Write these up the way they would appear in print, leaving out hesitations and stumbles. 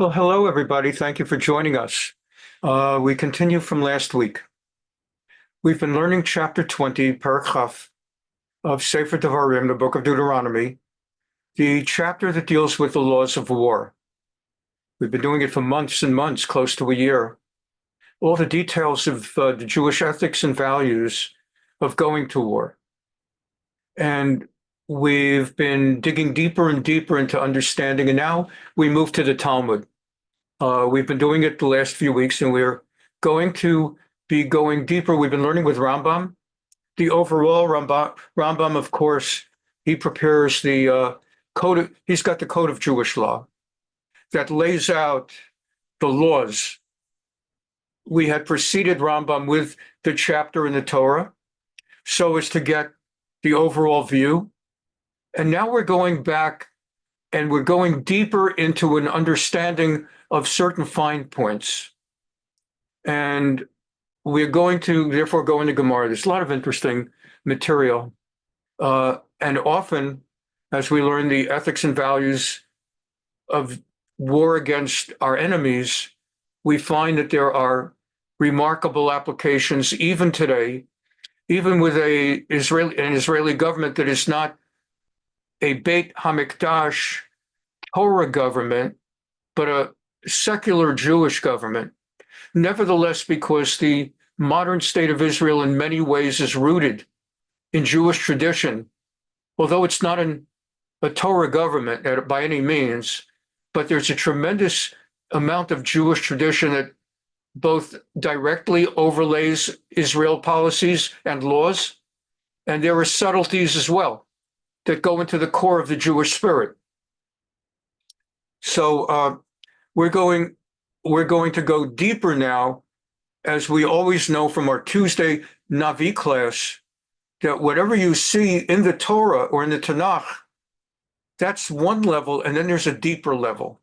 Well, hello, everybody. Thank you for joining us. We continue from last week. We've been learning chapter 20, Perek Chaf, of Sefer Devarim, the book of Deuteronomy, the chapter that deals with the laws of war. We've been doing it for months and months, close to a year. All the details of the Jewish ethics and values of going to war. And we've been digging deeper and deeper into understanding, and now we move to the Talmud. We've been doing it the last few weeks, and we're going to be going deeper. We've been learning with Rambam. The overall Rambam, of course, he prepares the he's got the code of Jewish law that lays out the laws. We had preceded Rambam with the chapter in the Torah so as to get the overall view. And now we're going back and we're going deeper into an understanding of certain fine points. And we're going to therefore go into Gemara. There's a lot of interesting material. And often, as we learn the ethics and values of war against our enemies, we find that there are remarkable applications even today, even with an Israeli government that is not a Beit HaMikdash Torah government, but a secular Jewish government. Nevertheless, because the modern state of Israel in many ways is rooted in Jewish tradition, although it's not a Torah government by any means, but there's a tremendous amount of Jewish tradition that both directly overlays Israel policies and laws, and there are subtleties as well that go into the core of the Jewish spirit. So we're going to go deeper now, as we always know from our Tuesday Navi class, that whatever you see in the Torah or in the Tanakh, that's one level, and then there's a deeper level.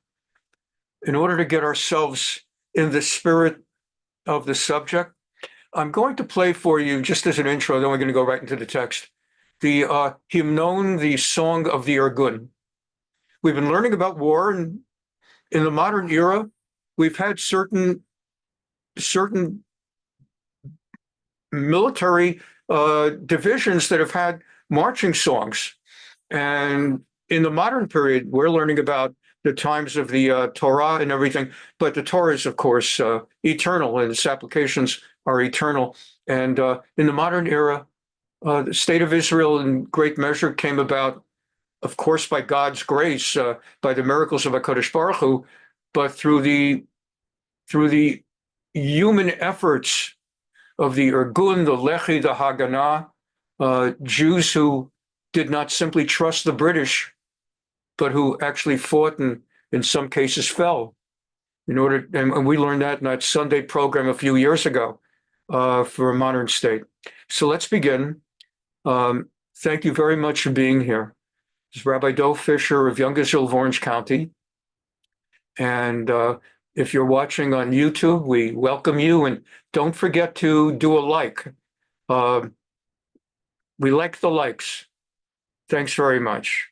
In order to get ourselves in the spirit of the subject, I'm going to play for you, just as an intro, then we're going to go right into the text, the hymnon, the song of the Irgun. We've been learning about war, and in the modern era, we've had certain military divisions that have had marching songs. And in the modern period, we're learning about the times of the Torah and everything, but the Torah is, of course, eternal, and its applications are eternal. And in the modern era, the state of Israel in great measure came about, of course, by God's grace, by the miracles of HaKadosh Baruch Hu, but through the human efforts of the Irgun, the Lechi, the Haganah, Jews who did not simply trust the British, but who actually fought and in some cases fell. And we learned that in that Sunday program a few years ago for a modern state. So let's begin. Thank you very much for being here. This is Rabbi Doe Fisher of Young Israel of Orange County. And if you're watching on YouTube, we welcome you. And don't forget to do a like. We like the likes. Thanks very much.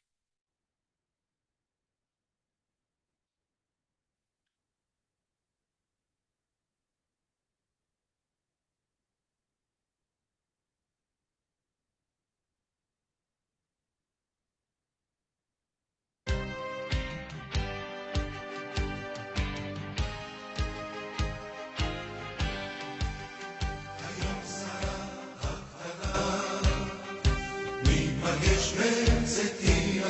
ניפגש בצאתי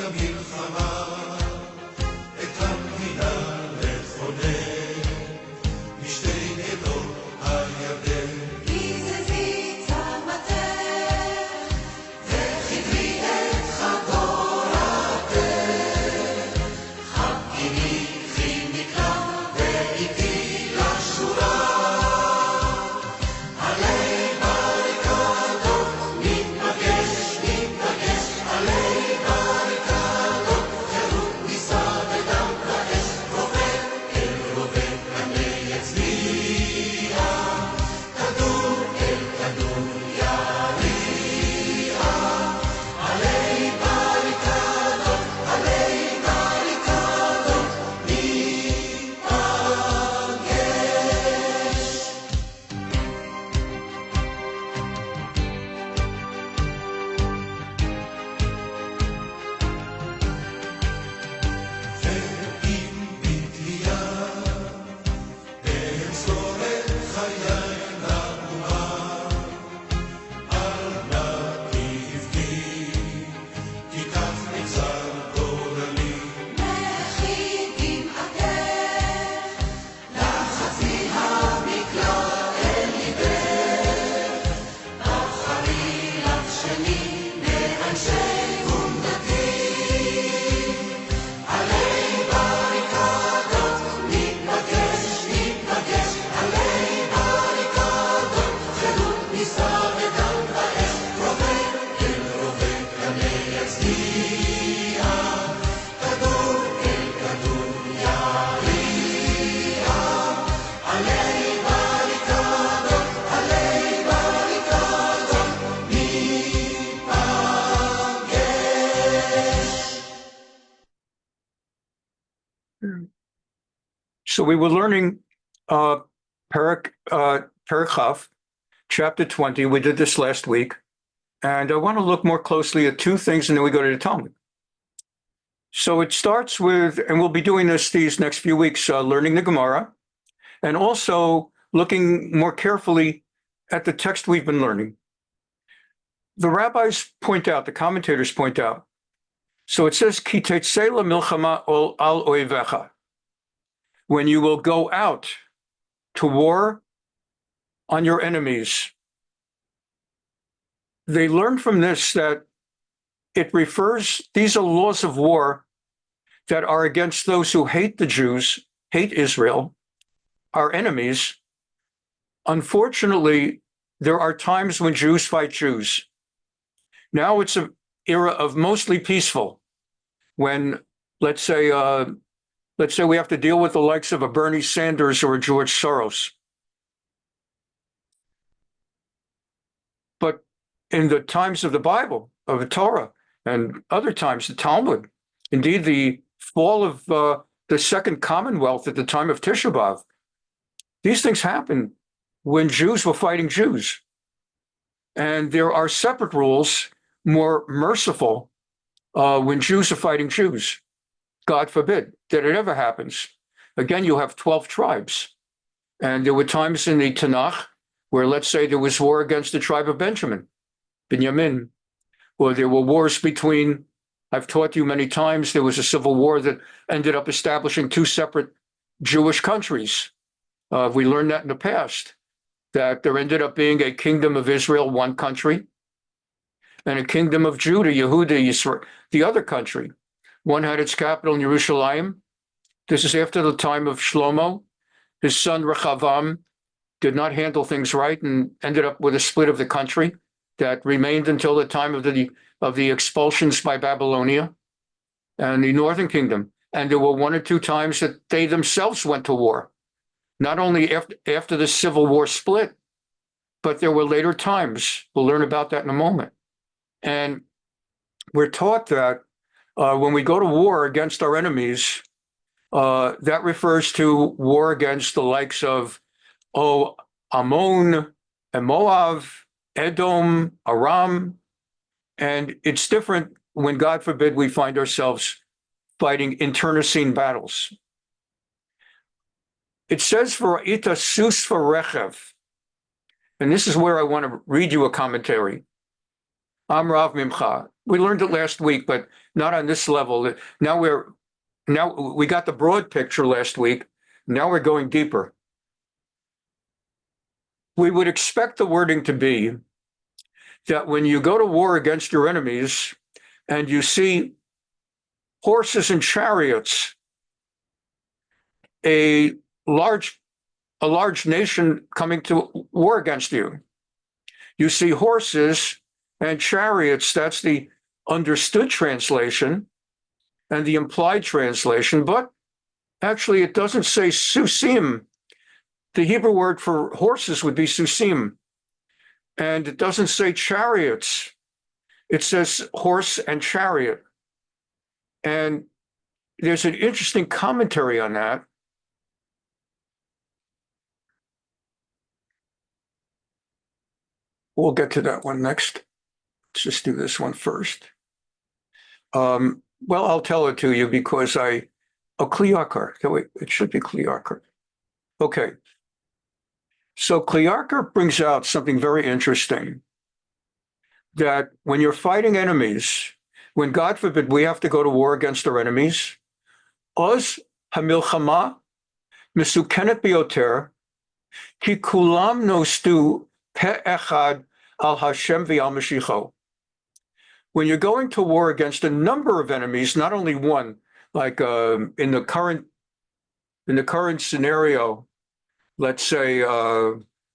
So we were learning Perek Chaf, chapter 20. We did this last week. And I want to look more closely at two things, and then we go to the Talmud. So it starts with, and we'll be doing these next few weeks, learning the Gemara, and also looking more carefully at the text we've been learning. The rabbis point out, the commentators point out, so it says, Ki tetzei milchama al oivecha, when you will go out to war on your enemies. They learn from this that it refers, these are laws of war that are against those who hate the Jews, hate Israel, our enemies. Unfortunately, there are times when Jews fight Jews. Now it's an era of mostly peaceful, when, let's say we have to deal with the likes of a Bernie Sanders or a George Soros. But in the times of the Bible, of the Torah, and other times, the Talmud, indeed the fall of the Second Commonwealth at the time of Tisha B'Av, these things happened when Jews were fighting Jews. And there are separate rules, more merciful, when Jews are fighting Jews. God forbid that it ever happens. Again, you have 12 tribes. And there were times in the Tanakh where, let's say, there was war against the tribe of Benjamin, or there were wars between, I've taught you many times, there was a civil war that ended up establishing two separate Jewish countries. We learned that in the past, that there ended up being a kingdom of Israel, one country, and a kingdom of Judah, Yehuda, Yisrael, the other country. One had its capital in Jerusalem. This is after the time of Shlomo. His son Rechavam did not handle things right and ended up with a split of the country that remained until the time of the expulsions by Babylonia and the northern kingdom. And there were one or two times that they themselves went to war, not only after the Civil War split, but there were later times. We'll learn about that in a moment. And we're taught that when we go to war against our enemies, that refers to war against the likes of Ammon and Moab, Edom, Aram, and it's different when, God forbid, we find ourselves fighting internecine battles. It says, for ita sus v'rechev, and this is where I want to read you a commentary. Amrav Mimcha. We learned it last week, but not on this level. Now we got the broad picture last week. Now we're going deeper. We would expect the wording to be that when you go to war against your enemies and you see horses and chariots, a large nation coming to war against you, you see horses and chariots, that's the understood translation and the implied translation, but actually it doesn't say susim. The Hebrew word for horses would be susim. And it doesn't say chariots. It says horse and chariot. And there's an interesting commentary on that. We'll get to that one next. Let's just do this one first. Well, I'll tell it to you because Kliakar. It should be Kliakar. Okay. So Kliakar brings out something very interesting, that when you're fighting enemies, when, God forbid, we have to go to war against our enemies, oz hamilchama mesukenet bioter, ki kulam nostu pe echad al Hashem v'al Mashiach. When you're going to war against a number of enemies, not only one, like in the current scenario, let's say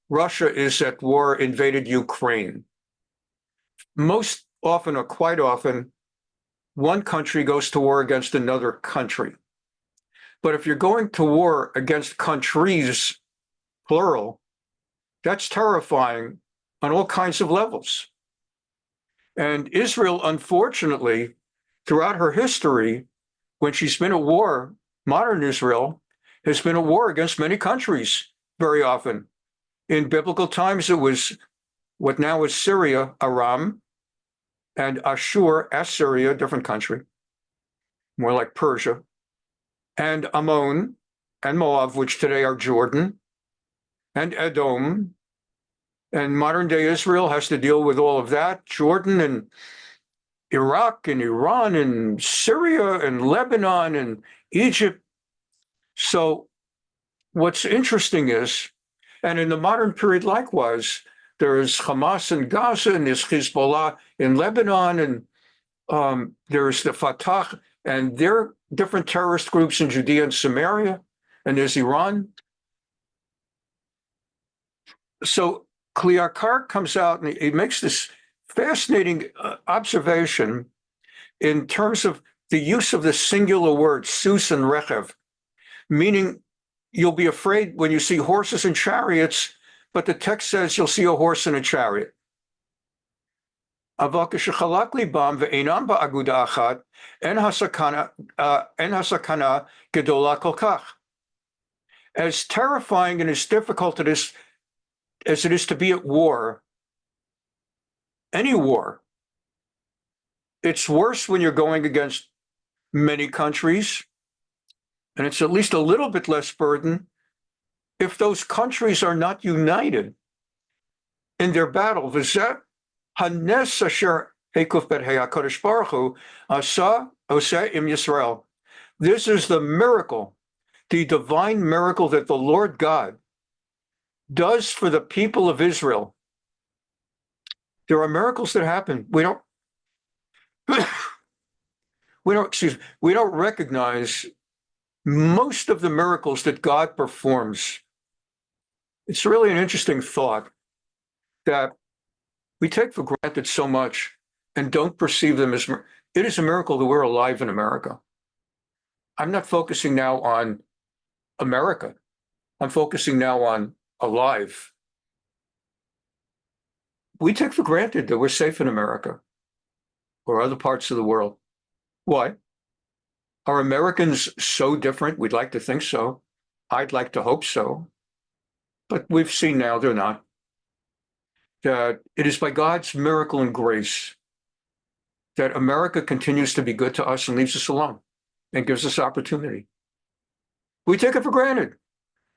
Russia is at war, invaded Ukraine. Most often, or quite often, one country goes to war against another country. But if you're going to war against countries, plural, that's terrifying on all kinds of levels. And Israel, unfortunately, throughout her history, when she's been at war, modern Israel has been at war against many countries very often. In biblical times, it was what now is Syria, Aram, and Ashur, Assyria, different country, more like Persia, and Ammon and Moab, which today are Jordan, and Edom. And modern day Israel has to deal with all of that, Jordan and Iraq and Iran and Syria and Lebanon and Egypt. So what's interesting is, and in the modern period likewise, there is Hamas in Gaza and there's Hezbollah in Lebanon, and there's the Fatah and their different terrorist groups in Judea and Samaria, and there's Iran. So Kliakar comes out and he makes this fascinating observation in terms of the use of the singular words, sus and rechev, meaning you'll be afraid when you see horses and chariots, but the text says you'll see a horse and a chariot. As terrifying and as difficult as it is to be at war, any war, it's worse when you're going against many countries, and it's at least a little bit less burden if those countries are not united in their battle. V'zeh hanes asher hekuf bet HaKadosh Baruch Hu asa oseh im Yisrael. This is the miracle, the divine miracle that the Lord God does for the people of Israel. There are miracles that happen. We don't recognize most of the miracles that God performs. It's really an interesting thought that we take for granted so much and don't perceive them as, it is a miracle that we're alive in America. I'm not focusing now on America. I'm focusing now on alive. We take for granted that we're safe in America or other parts of the world. Why? Are Americans so different? We'd like to think so. I'd like to hope so. But we've seen now they're not. That it is by God's miracle and grace that America continues to be good to us and leaves us alone and gives us opportunity. We take it for granted.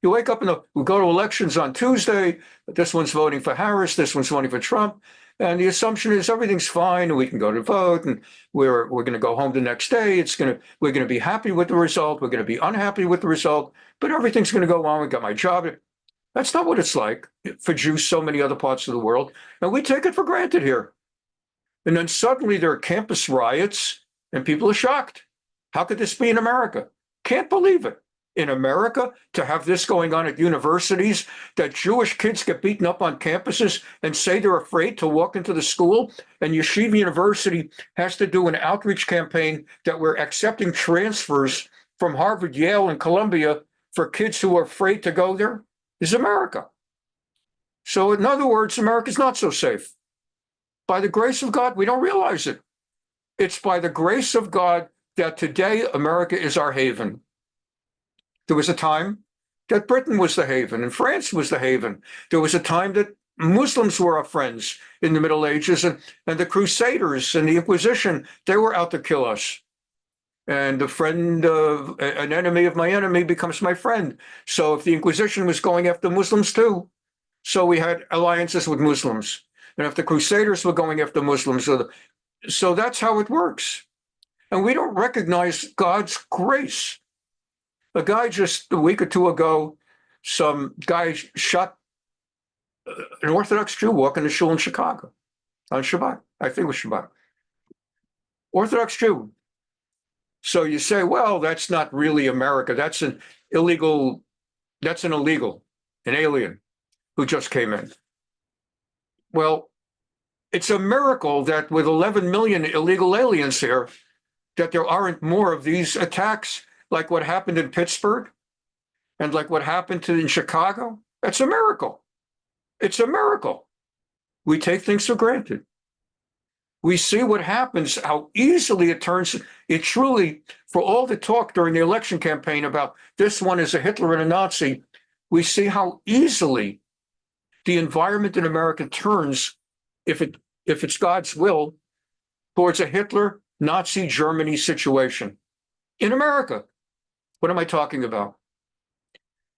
You wake up we go to elections on Tuesday. This one's voting for Harris. This one's voting for Trump. And the assumption is everything's fine and we can go to vote and we're going to go home the next day. We're going to be happy with the result. We're going to be unhappy with the result, but everything's going to go on. We got my job. That's not what it's like for Jews, so many other parts of the world. And we take it for granted here. And then suddenly there are campus riots and people are shocked. How could this be in America? Can't believe it. In America, to have this going on at universities, that Jewish kids get beaten up on campuses and say they're afraid to walk into the school, and Yeshiva University has to do an outreach campaign that we're accepting transfers from Harvard, Yale, and Columbia for kids who are afraid to go there, is America. So in other words, America's not so safe. By the grace of God, we don't realize it. It's by the grace of God that today America is our haven. There was a time that Britain was the haven and France was the haven. There was a time that Muslims were our friends in the Middle Ages, and the Crusaders and the Inquisition, they were out to kill us. And an enemy of my enemy becomes my friend. So if the Inquisition was going after Muslims too, so we had alliances with Muslims. And if the Crusaders were going after Muslims, so that's how it works. And we don't recognize God's grace. A guy just a week or two ago, some guy shot an Orthodox Jew walking to shul in Chicago on Shabbat. I think it was Shabbat. Orthodox Jew. So you say, well, that's not really America. That's an illegal, an alien who just came in. Well, it's a miracle that with 11 million illegal aliens here, that there aren't more of these attacks like what happened in Pittsburgh and like what happened in Chicago. That's a miracle. It's a miracle. We take things for granted. we see what happens, how easily it turns. It truly, for all the talk during the election campaign about this one is a Hitler and a Nazi, we see how easily the environment in America turns, if it's God's will, towards a Hitler, Nazi Germany situation. In America, what am I talking about?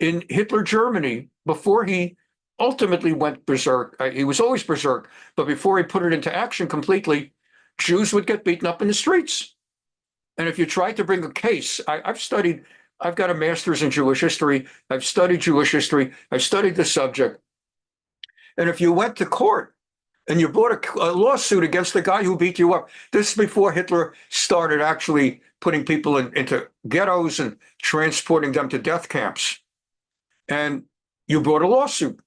In Hitler Germany, before he ultimately went berserk, he was always berserk, but before he put it into action completely, Jews would get beaten up in the streets. And if you tried to bring a case, I've got a master's in Jewish history, I've studied Jewish history, I've studied the subject. And if you went to court and you brought a lawsuit against the guy who beat you up, this is before Hitler started actually putting people into ghettos and transporting them to death camps. And you brought a lawsuit.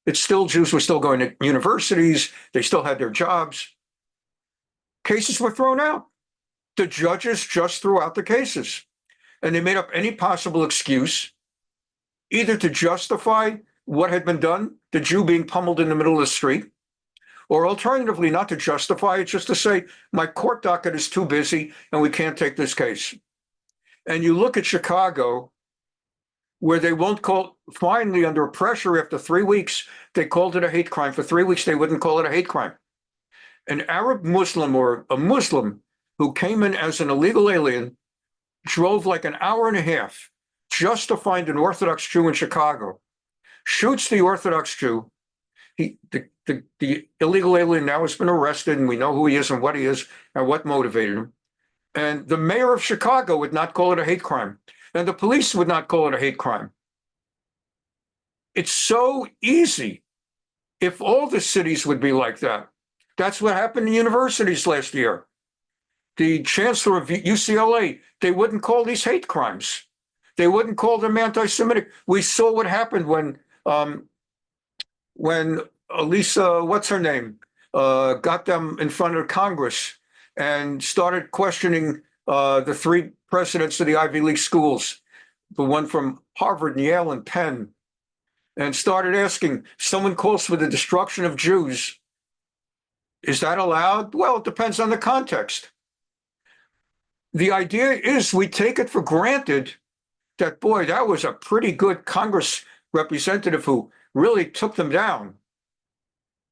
It's still, Jews were still going to universities. They still had their jobs. Cases were thrown out. The judges just threw out the cases. And they made up any possible excuse, either to justify what had been done, the Jew being pummeled in the middle of the street, or alternatively, not to justify it, just to say, my court docket is too busy and we can't take this case. And you look at Chicago, where they won't call, finally, under pressure after 3 weeks, they called it a hate crime. For 3 weeks, they wouldn't call it a hate crime. An Arab Muslim or a Muslim who came in as an illegal alien drove like an hour and a half just to find an Orthodox Jew in Chicago, shoots the Orthodox Jew. The illegal alien now has been arrested, and we know who he is and what he is and what motivated him. And the mayor of Chicago would not call it a hate crime. And the police would not call it a hate crime. It's so easy if all the cities would be like that. That's what happened in universities last year. The chancellor of UCLA, they wouldn't call these hate crimes. They wouldn't call them anti-Semitic. We saw what happened when Elisa, what's her name, got them in front of Congress and started questioning the three presidents of the Ivy League schools, the one from Harvard and Yale and Penn, and started asking, someone calls for the destruction of Jews. Is that allowed? Well, it depends on the context. The idea is we take it for granted that, boy, that was a pretty good Congress representative who really took them down.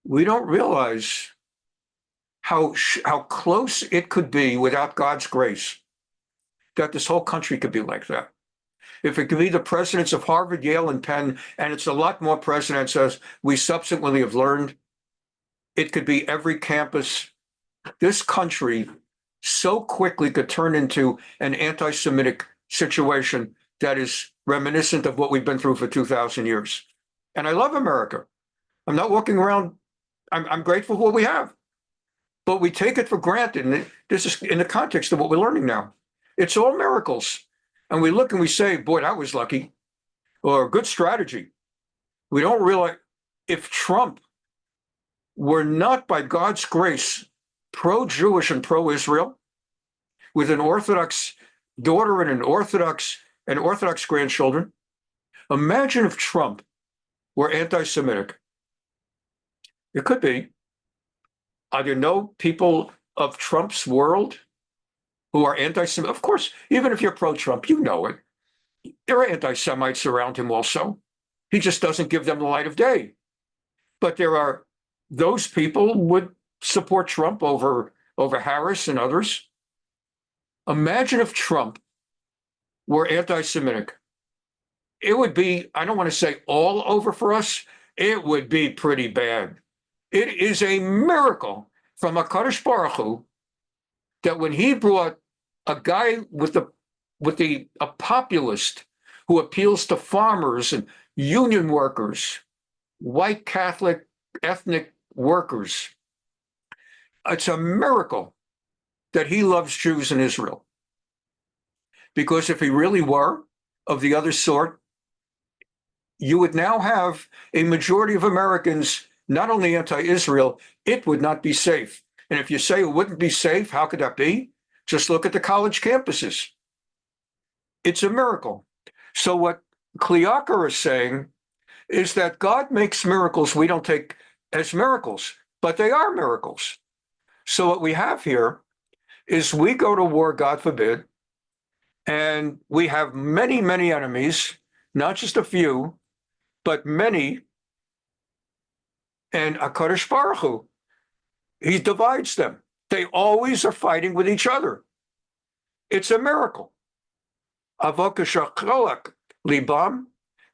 We don't realize how close it could be without God's grace, that this whole country could be like that. If it could be the presidents of Harvard, Yale, and Penn, and it's a lot more presidents, as we subsequently have learned, it could be every campus. This country so quickly could turn into an anti-Semitic situation that is reminiscent of what we've been through for 2,000 years. And I love America. I'm not walking around, I'm grateful for what we have. But we take it for granted, and this is in the context of what we're learning now. It's all miracles. And we look and we say, boy, that was lucky, or good strategy. We don't realize if Trump were not, by God's grace, pro-Jewish and pro-Israel, with an Orthodox daughter and Orthodox grandchildren, imagine if Trump were anti-Semitic. It could be. Are there no people of Trump's world who are anti-Semitic? Of course, even if you're pro-Trump, you know it. There are anti-Semites around him also. He just doesn't give them the light of day. But there are those people would support Trump over Harris and others. Imagine if Trump were anti-Semitic. It would be, I don't want to say all over for us, it would be pretty bad. It is a miracle from HaKadosh Baruch Hu that when he brought a guy a populist who appeals to farmers and union workers, white Catholic ethnic workers, it's a miracle that he loves Jews in Israel. Because if he really were of the other sort, you would now have a majority of Americans not only anti-Israel, it would not be safe. And if you say it wouldn't be safe, how could that be? Just look at the college campuses. It's a miracle. So what Kliakar is saying is that God makes miracles we don't take as miracles, but they are miracles. So what we have here is we go to war, God forbid, and we have many, many enemies, not just a few, but many. And HaKadosh Baruch Hu, he divides them. They always are fighting with each other. It's a miracle. Libam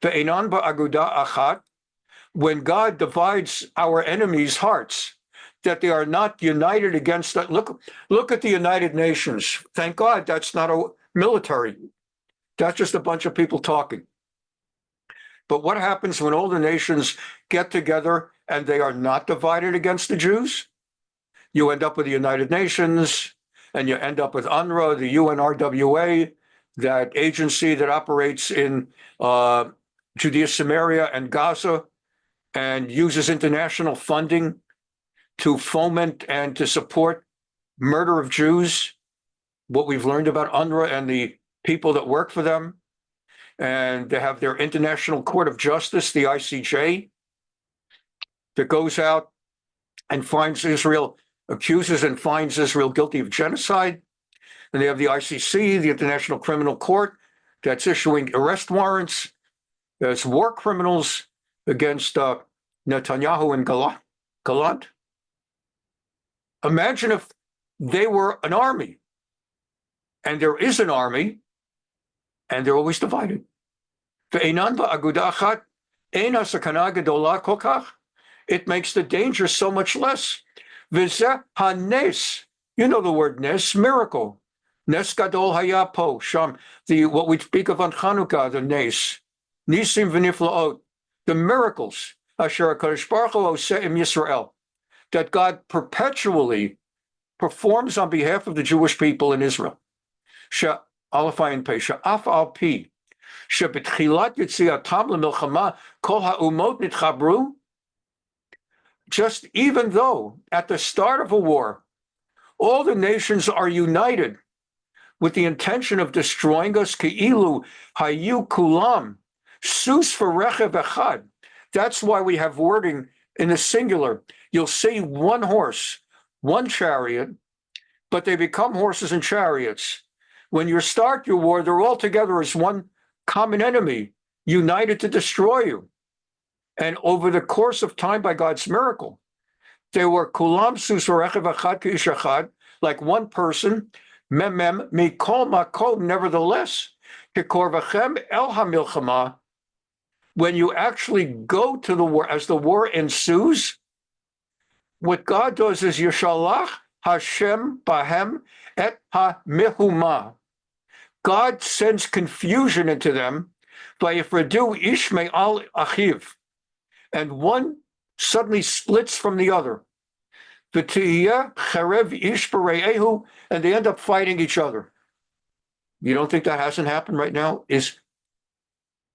ve'enan ba'aguda achat. When God divides our enemies' hearts, that they are not united against that. Look at the United Nations. Thank God that's not a military. That's just a bunch of people talking. But what happens when all the nations get together and they are not divided against the Jews? You end up with the United Nations, and you end up with UNRWA, the UNRWA, that agency that operates in Judea, Samaria, and Gaza, and uses international funding to foment and to support murder of Jews, what we've learned about UNRWA and the people that work for them. And they have their International Court of Justice, the ICJ, that goes out and finds Israel, accuses and finds Israel guilty of genocide. And they have the ICC, the International Criminal Court, that's issuing arrest warrants as war criminals against Netanyahu and Gallant. Imagine if they were an army, and there is an army, and they're always divided. It makes the danger so much less. You know the word nes, miracle. Nes gadol hayapo, sham, what we speak of on Chanukah, the nes, nisim v'niflaot, the miracles, asher HaKadosh Baruch Hu oseh im Yisrael, that God perpetually performs on behalf of the Jewish people in Israel. Aleph Pei, she'af al pi, she'betchilat yitziatam le'milchama kol ha'umot nitchabru. Just even though at the start of a war, all the nations are united with the intention of destroying us, ke'ilu hayu kulam, sus v'rechev echad. That's why we have wording in the singular. You'll see one horse, one chariot, but they become horses and chariots. When you start your war, they're all together as one common enemy, united to destroy you. And over the course of time, by God's miracle, they were kulam sus v'rechev echad k'ish echad, like one person, memem mikol makom, nevertheless, kekorvachem el hamilchama. When you actually go to the war, as the war ensues, what God does is Yishalach Hashem Bahem et ha-mihuma. God sends confusion into them by Ifradu Ishme al Achiv, and one suddenly splits from the other. V'tiyah Cherev Ish B'Re'ehu, and they end up fighting each other. You don't think that hasn't happened right now?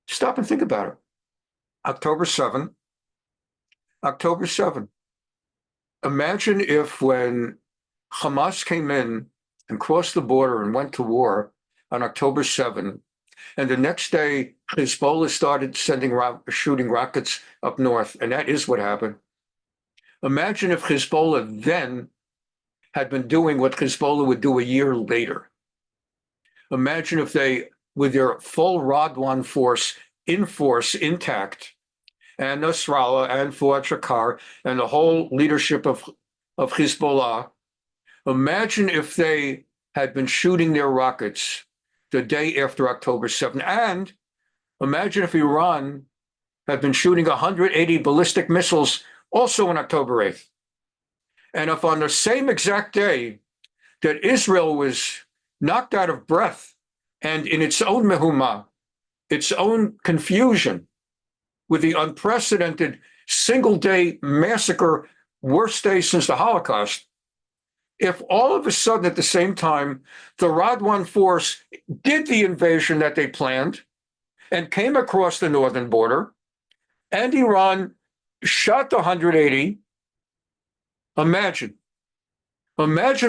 Stop and think about it. October 7. Imagine if when Hamas came in and crossed the border and went to war on October 7, and the next day Hezbollah started shooting rockets up north, and that is what happened. Imagine if Hezbollah then had been doing what Hezbollah would do a year later. Imagine if they, with their full Radwan force intact, and Nasrallah and Fuad Shakar and the whole leadership of Hezbollah, imagine if they had been shooting their rockets the day after October 7. And imagine if Iran had been shooting 180 ballistic missiles also on October 8th. And if on the same exact day that Israel was knocked out of breath and in its own mehumah, its own confusion, with the unprecedented single-day massacre, worst day since the Holocaust, if all of a sudden at the same time the Radwan force did the invasion that they planned and came across the northern border, and Iran shot the 180, imagine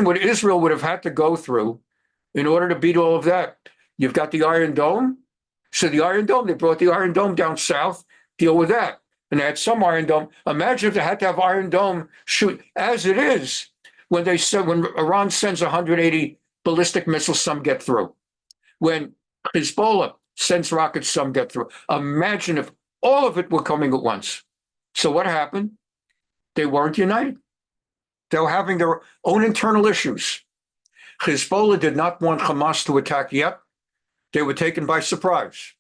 what Israel would have had to go through in order to beat all of that. You've got the Iron Dome. So the Iron Dome, they brought the Iron Dome down south, deal with that. And they had some Iron Dome. Imagine if they had to have Iron Dome shoot. As it is, When Iran sends 180 ballistic missiles, some get through. When Hezbollah sends rockets, some get through. Imagine if all of it were coming at once. So what happened? They weren't united. They were having their own internal issues. Hezbollah did not want Hamas to attack yet. They were taken by surprise.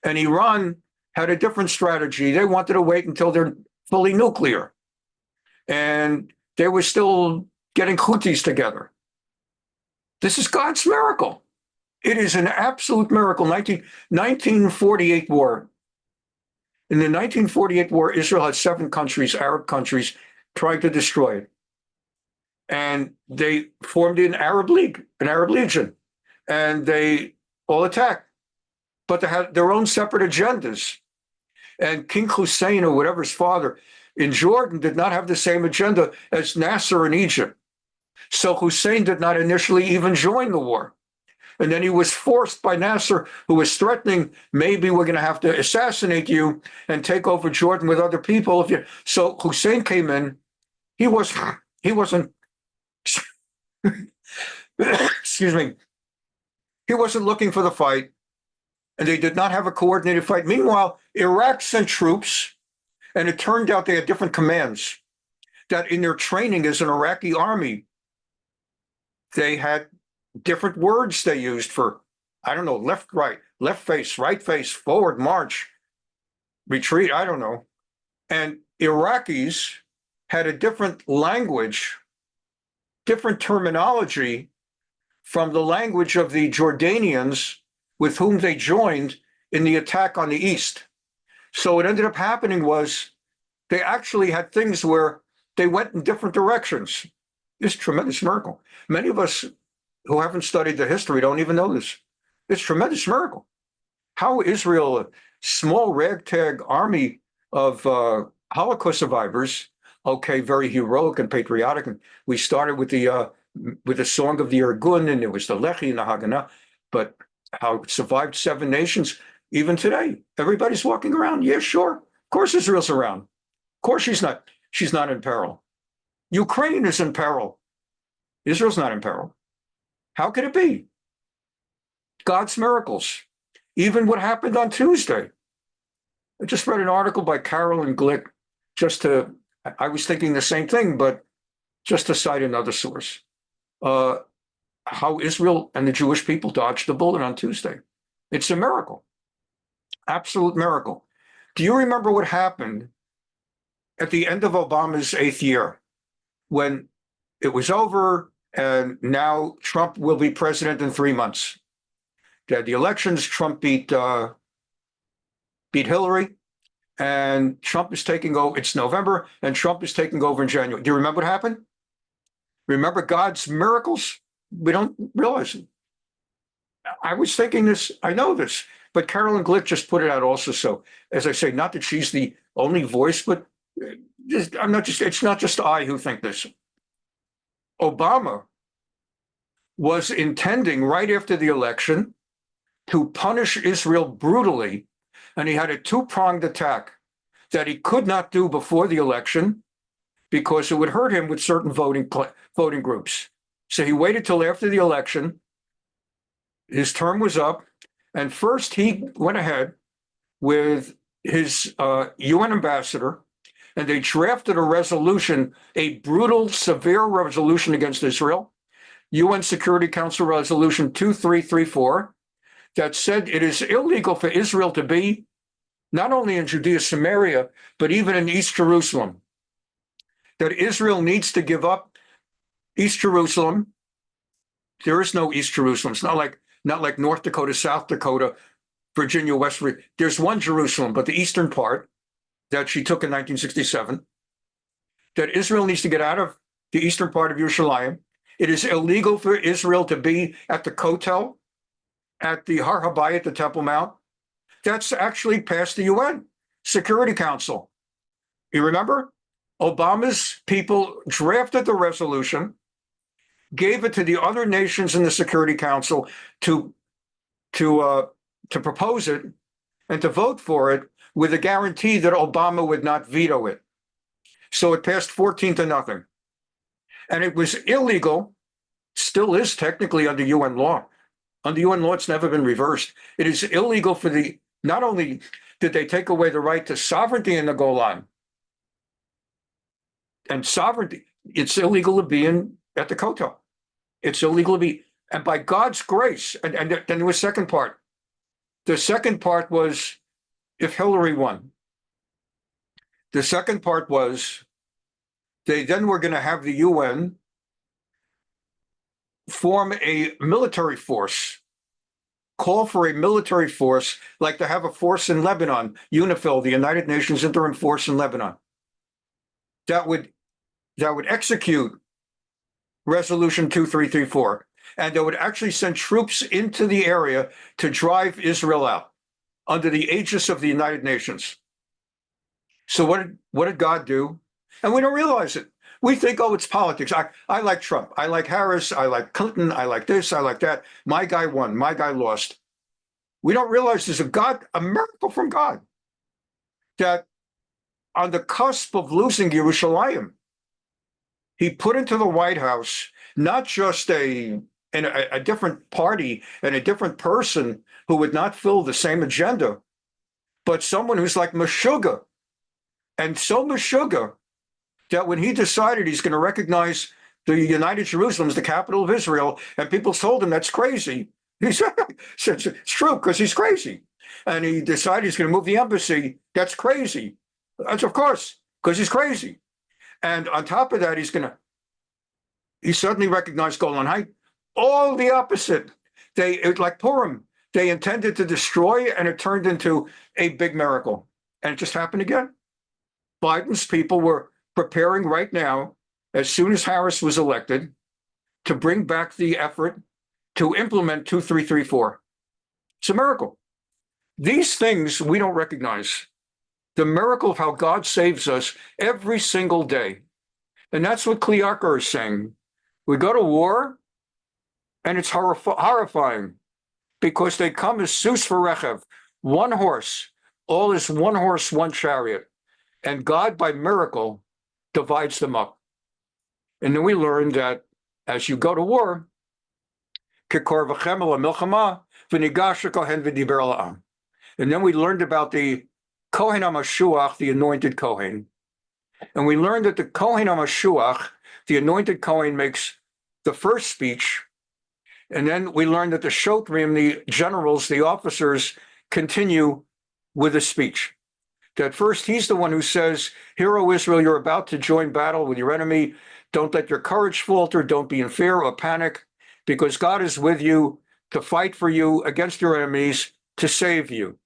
And Iran had a different strategy. They wanted to wait until they're fully nuclear. And they were still getting Houthis together. This is God's miracle. It is an absolute miracle. 1948 war. In the 1948 war, Israel had 7 countries, Arab countries, trying to destroy it. And they formed an Arab League, an Arab Legion, and they all attacked. But they had their own separate agendas. And King Hussein, or whatever his father, in Jordan did not have the same agenda as Nasser in Egypt. So Hussein did not initially even join the war. And then he was forced by Nasser, who was threatening, maybe we're going to have to assassinate you and take over Jordan with other people. So Hussein came in. He wasn't, excuse me, he wasn't looking for the fight. And they did not have a coordinated fight. Meanwhile, Iraq sent troops, and it turned out they had different commands. That in their training as an Iraqi army, they had different words they used for, I don't know, left, right face, forward, march, retreat, I don't know. And Iraqis had a different language, different terminology from the language of the Jordanians with whom they joined in the attack on the east. So what ended up happening was they actually had things where they went in different directions. It's a tremendous miracle. Many of us who haven't studied the history don't even know this. It's a tremendous miracle. How Israel, a small ragtag army of Holocaust survivors, okay, very heroic and patriotic. And we started with the song of the Irgun, and it was the Lechi and the Haganah, but how it survived 7 nations, even today. Everybody's walking around. Yeah, sure. Of course Israel's around. Of course she's not in peril. Ukraine is in peril. Israel's not in peril. How could it be? God's miracles. Even what happened on Tuesday. I just read an article by Carolyn Glick, I was thinking the same thing, but just to cite another source. How Israel and the Jewish people dodged the bullet on Tuesday. It's a miracle. Absolute miracle. Do you remember what happened at the end of Obama's 8th year when it was over and now Trump will be president in 3 months? They had the elections, Trump beat Hillary, and Trump is taking over. It's November, and Trump is taking over in January. Do you remember what happened? Remember God's miracles? We don't realize it. I was thinking this, I know this, but Carolyn Glick just put it out also. So, as I say, not that she's the only voice, but it's not just I who think this. Obama was intending right after the election to punish Israel brutally, and he had a 2-pronged attack that he could not do before the election because it would hurt him with certain voting groups. So he waited till after the election. His term was up, and first he went ahead with his UN ambassador, and they drafted a resolution, a brutal, severe resolution against Israel, UN Security Council Resolution 2334, that said it is illegal for Israel to be not only in Judea and Samaria, but even in East Jerusalem. That Israel needs to give up East Jerusalem. There is no East Jerusalem. It's not like North Dakota, South Dakota, Virginia, West Virginia. There's one Jerusalem, but the eastern part that she took in 1967, that Israel needs to get out of the eastern part of Yerushalayim. It is illegal for Israel to be at the Kotel, at the Har Habayit, the Temple Mount. That's actually passed the UN Security Council. You remember? Obama's people drafted the resolution, gave it to the other nations in the Security Council to propose it and to vote for it with a guarantee that Obama would not veto it. So it passed 14-0. And it was illegal, still is technically under UN law. Under UN law, it's never been reversed. It is illegal for not only did they take away the right to sovereignty in the Golan, and sovereignty, it's illegal to be at the Kotel. It's illegal to be, and by God's grace, and then there was second part. The second part was if Hillary won. The second part was they then were going to have the UN form a military force, call for a military force, like to have a force in Lebanon, UNIFIL, the United Nations Interim Force in Lebanon, that would execute Resolution 2334, and they would actually send troops into the area to drive Israel out under the aegis of the United Nations. So what did God do? And we don't realize it. We think, oh, it's politics. I like Trump. I like Harris. I like Clinton. I like this. I like that. My guy won. My guy lost. We don't realize there's a miracle from God, that on the cusp of losing Yerushalayim, he put into the White House not just a different party and a different person who would not fill the same agenda, but someone who's like Meshuggah. And so Meshuggah that when he decided he's going to recognize the United Jerusalem as the capital of Israel, and people told him that's crazy, he said, it's true, because he's crazy. And he decided he's going to move the embassy. That's crazy. That's, of course, because he's crazy. And on top of that, he suddenly recognized Golan Heights. All the opposite. Like Purim, they intended to destroy, and it turned into a big miracle. And it just happened again. Biden's people were preparing right now, as soon as Harris was elected, to bring back the effort to implement 2334. It's a miracle. These things we don't recognize. The miracle of how God saves us every single day. And that's what Kliakar is saying. We go to war, and it's horrifying, because they come as sus v'rechev, one horse. All is one horse, one chariot. And God, by miracle, divides them up. And then we learn that as you go to war, and then we learned about the Kohen HaMashuach, the anointed Kohen. And we learned that the Kohen HaMashuach, the anointed Kohen, makes the first speech. And then we learned that the Shotrim, the generals, the officers, continue with a speech. That first, he's the one who says, "Hear, O Israel, you're about to join battle with your enemy. Don't let your courage falter. Don't be in fear or panic, because God is with you to fight for you against your enemies, to save you."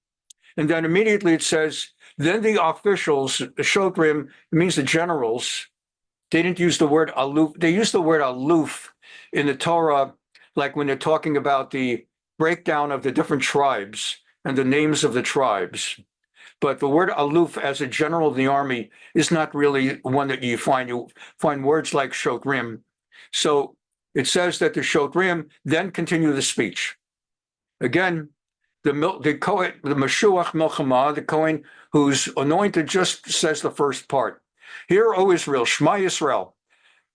And then immediately it says, then the officials, the Shotrim, it means the generals, they didn't use the word aloof. They used the word aloof in the Torah, like when they're talking about the breakdown of the different tribes and the names of the tribes. But the word aloof as a general of the army is not really one that you find. You find words like Shotrim. So it says that the Shotrim then continue the speech. Again, the Kohen, the Mashuach Milchama, the Kohen who's anointed, just says the first part. Hear, O Israel, Shema Yisrael,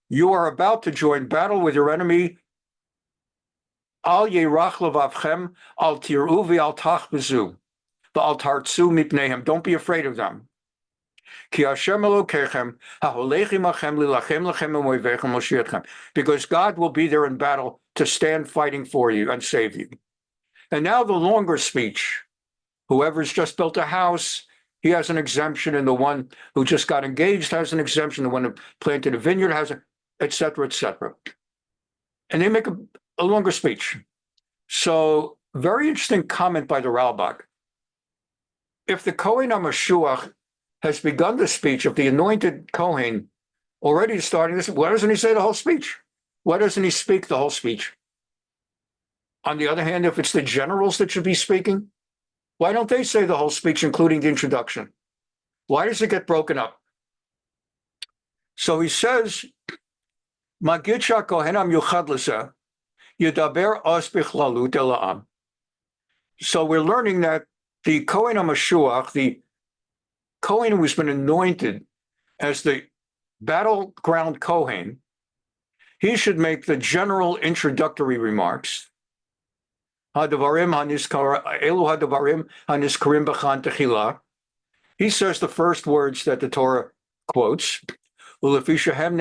you are about to join battle with your enemy. Al yerach levavchem, al tir'u v'al tachbezu, v'al tartzu mipneihem. Don't be afraid of them. Ki Hashem Elokechem haholech imachem lilachem lechem u'oivechem moshiachem. Because God will be there in battle to stand fighting for you and save you. And now the longer speech. Whoever's just built a house, he has an exemption, and the one who just got engaged has an exemption, the one who planted a vineyard has a, et cetera, et cetera. And they make a longer speech. So very interesting comment by the Ralbach. If the Kohen HaMashuach has begun the speech of the anointed Kohen, already starting this, why doesn't he say the whole speech? Why doesn't he speak the whole speech? On the other hand, if it's the generals that should be speaking, why don't they say the whole speech, including the introduction? Why does it get broken up? So he says, Magidcha Kohen HaMyuchad L'zeh, Yedaber os bichlalut el ha'am. So we're learning that the Kohen HaMashuach, the Kohen who has been anointed as the battleground Kohen, He should make the general introductory remarks. He says the first words that the Torah quotes. And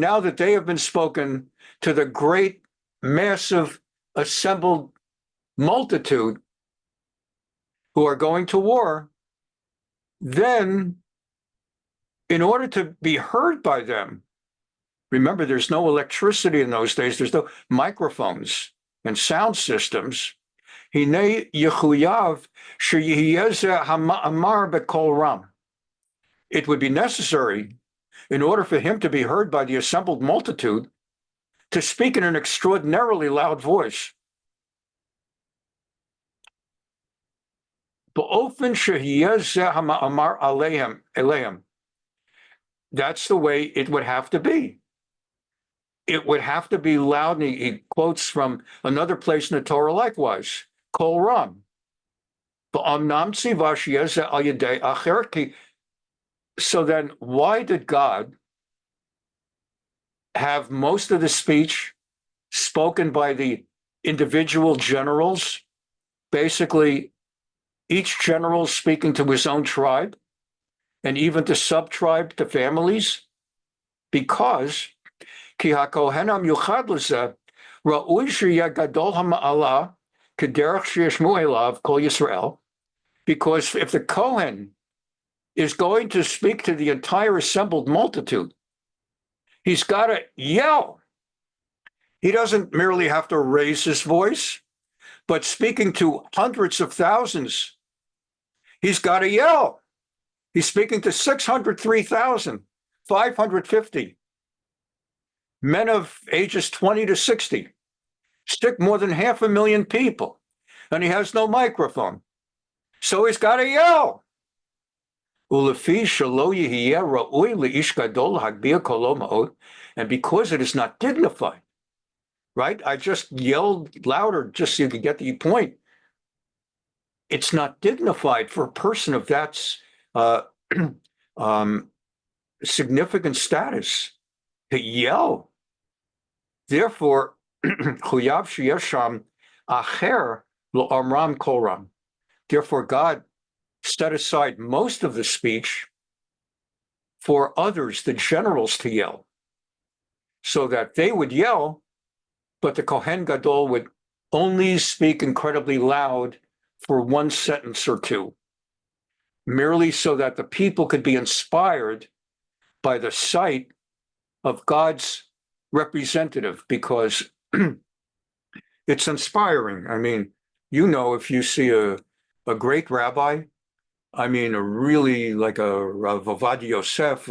now that they have been spoken to the great, massive, assembled multitude who are going to war, then in order to be heard by them, remember, there's no electricity in those days, there's no microphones and sound systems. It would be necessary, in order for him to be heard by the assembled multitude, to speak in an extraordinarily loud voice. That's the way it would have to be. It would have to be loud. And he quotes from another place in the Torah likewise, Kol Ram. So then why did God have most of the speech spoken by the individual generals, basically each general speaking to his own tribe, and even to sub-tribe, to families? Because because if the Kohen is going to speak to the entire assembled multitude, he's got to yell. He doesn't merely have to raise his voice, but speaking to hundreds of thousands, he's got to yell. He's speaking to 603,550 men of ages 20 to 60, more than 500,000 people, and he has no microphone. So he's got to yell. And because it is not dignified, right? I just yelled louder just so you could get the point. It's not dignified for a person of that significant status to yell. Therefore, therefore, God set aside most of the speech for others, the generals, to yell, so that they would yell, but the Kohen Gadol would only speak incredibly loud for one sentence or two, merely so that the people could be inspired by the sight of God's representative, because it's inspiring. I mean, if you see a great rabbi, I mean, a really like a Rav Ovadia Yosef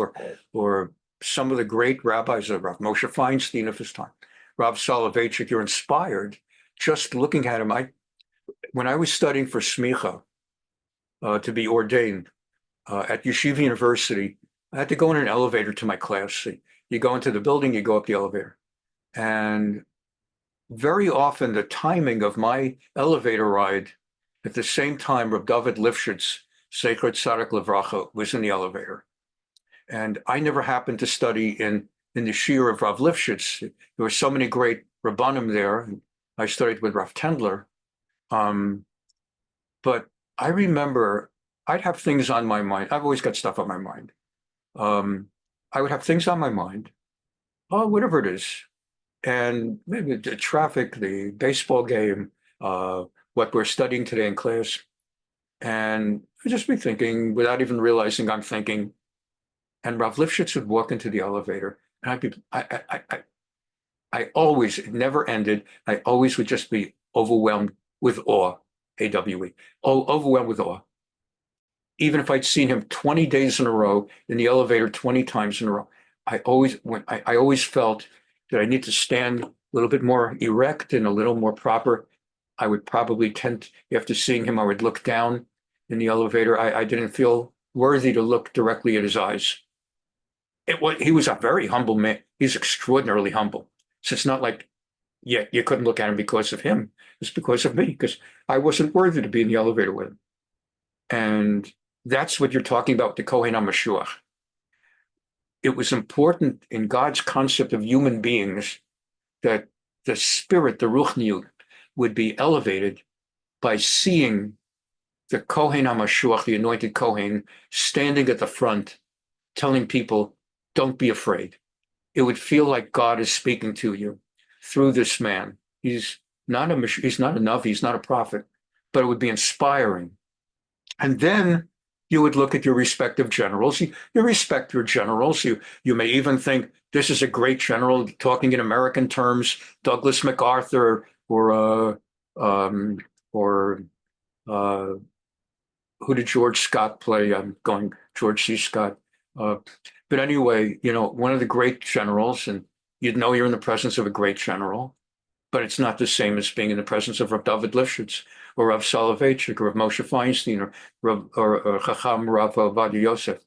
or some of the great rabbis of Rav Moshe Feinstein of his time, Rav Soloveitchik, you're inspired just looking at him. When I was studying for smicha to be ordained at Yeshiva University, I had to go in an elevator to my class. You go into the building, you go up the elevator. And very often the timing of my elevator ride, at the same time, Reb David Lifshitz, Mesekhet Sotah, was in the elevator. And I never happened to study in the shiur of Rav Lifshitz. There were so many great Rabbanim there. I studied with Rav Tendler. But I remember I'd have things on my mind. I've always got stuff on my mind. I would have things on my mind, whatever it is. And maybe the traffic, the baseball game, what we're studying today in class. And I'd just be thinking without even realizing I'm thinking. And Rav Lifshitz would walk into the elevator, and I always, it never ended. I always would just be overwhelmed with awe, A-W-E, overwhelmed with awe. Even if I'd seen him 20 days in a row in the elevator 20 times in a row, I always felt that I need to stand a little bit more erect and a little more proper. I would probably after seeing him, I would look down in the elevator. I didn't feel worthy to look directly at his eyes. He was a very humble man. He's extraordinarily humble. So it's not like, you couldn't look at him because of him. It's because of me, because I wasn't worthy to be in the elevator with him. And that's what you're talking about with the Kohen HaMashuach. it was important in God's concept of human beings that the spirit, the ruchniut, would be elevated by seeing the Kohen HaMashuach, the anointed Kohen, standing at the front, telling people, don't be afraid. It would feel like God is speaking to you through this man. He's not a Navi, he's not a prophet, but it would be inspiring. And then you would look at your respective generals. You respect your generals. You may even think this is a great general, talking in American terms, Douglas MacArthur or who did George Scott play? I'm going George C. Scott. But anyway, one of the great generals, and you'd know you're in the presence of a great general, but it's not the same as being in the presence of Rav David Lifshitz or Rav Soloveitchik or Rav Moshe Feinstein or Chacham Rav Ovadia Yosef.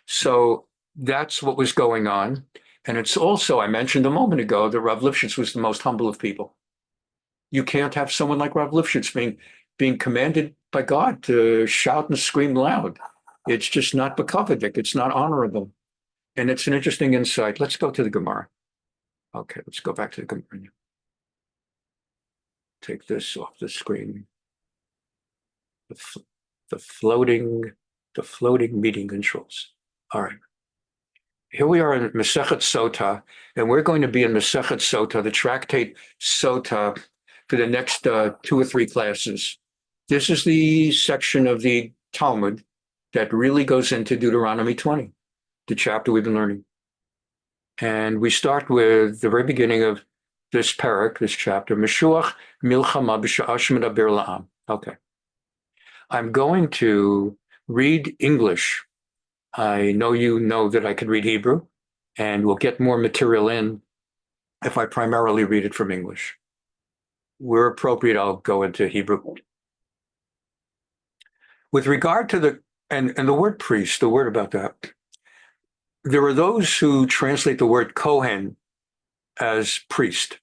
So that's what was going on. And it's also, I mentioned a moment ago, that Rav Lifshitz was the most humble of people. You can't have someone like Rav Lifshitz being commanded by God to shout and scream loud. It's just not bekavadik. It's not honorable. And it's an interesting insight. Let's go to the Gemara. Okay, let's go back to the Gemara. Take this off the screen. The floating meeting controls. All right. Here we are in Mesekhet Sotah, and we're going to be in Mesekhet Sotah, the Tractate Sotah, for the next 2 or 3 classes. This is the section of the Talmud that really goes into Deuteronomy 20, the chapter we've been learning. And we start with the very beginning of this parak, this chapter, Mashuach Milchama B'Sha'ash Medaber La'am. Okay. I'm going to read English. I know you know that I can read Hebrew, and we'll get more material in if I primarily read it from English. Where appropriate, I'll go into Hebrew. With regard to the word priest, the word about that, there are those who translate the word Kohen as priest.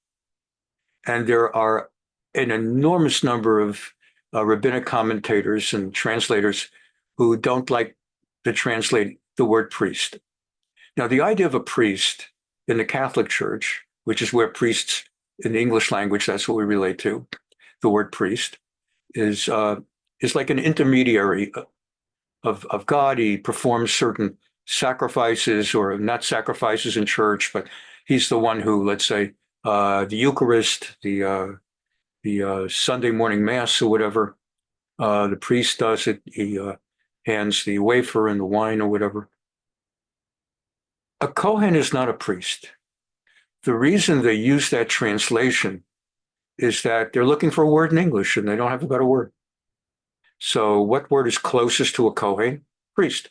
And there are an enormous number of rabbinic commentators and translators who don't like to translate the word priest. Now, the idea of a priest in the Catholic Church, which is where priests in the English language, that's what we relate to, the word priest, is like an intermediary of God. He performs certain sacrifices, or not sacrifices in church, but he's the one who, let's say, the Eucharist, the Sunday morning Mass or whatever, the priest does it. He hands the wafer and the wine or whatever. A Kohen is not a priest. The reason they use that translation is that they're looking for a word in English and they don't have a better word. So what word is closest to a Kohen? Priest.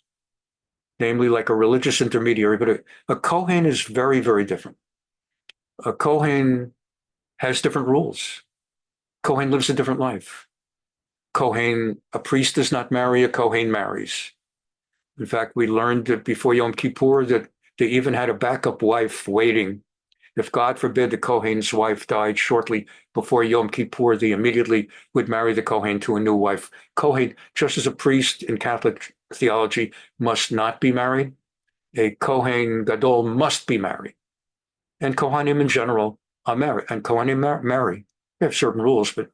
Namely, like a religious intermediary, but a Kohen is very, very different. A Kohen has different rules. Kohen lives a different life. A priest does not marry, a Kohen marries. In fact, we learned that before Yom Kippur that they even had a backup wife waiting. If God forbid the Kohen's wife died shortly before Yom Kippur, they immediately would marry the Kohen to a new wife. Kohen, just as a priest in Catholic theology, must not be married, a Kohen Gadol must be married. And Kohanim in general are married, and Kohanim marry. They have certain rules, but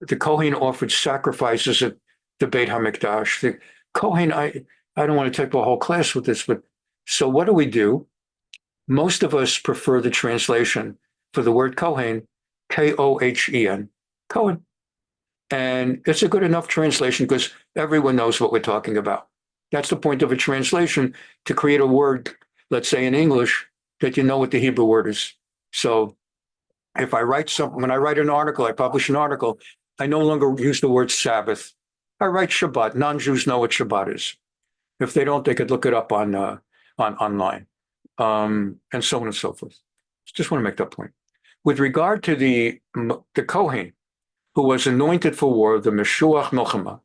the Kohen offered sacrifices at the Beit HaMikdash. The Kohen, I don't want to take the whole class with this, but so what do? Most of us prefer the translation for the word Kohen, Kohen, Kohen. And it's a good enough translation because everyone knows what we're talking about. That's the point of a translation, to create a word, let's say in English, that you know what the Hebrew word is. So if I write something, when I write an article, I publish an article, I no longer use the word Sabbath. I write Shabbat. Non-Jews know what Shabbat is. If they don't, they could look it up on online, and so on and so forth. Just want to make that point. With regard to the Kohen, who was anointed for war, the Mashuach Milchama,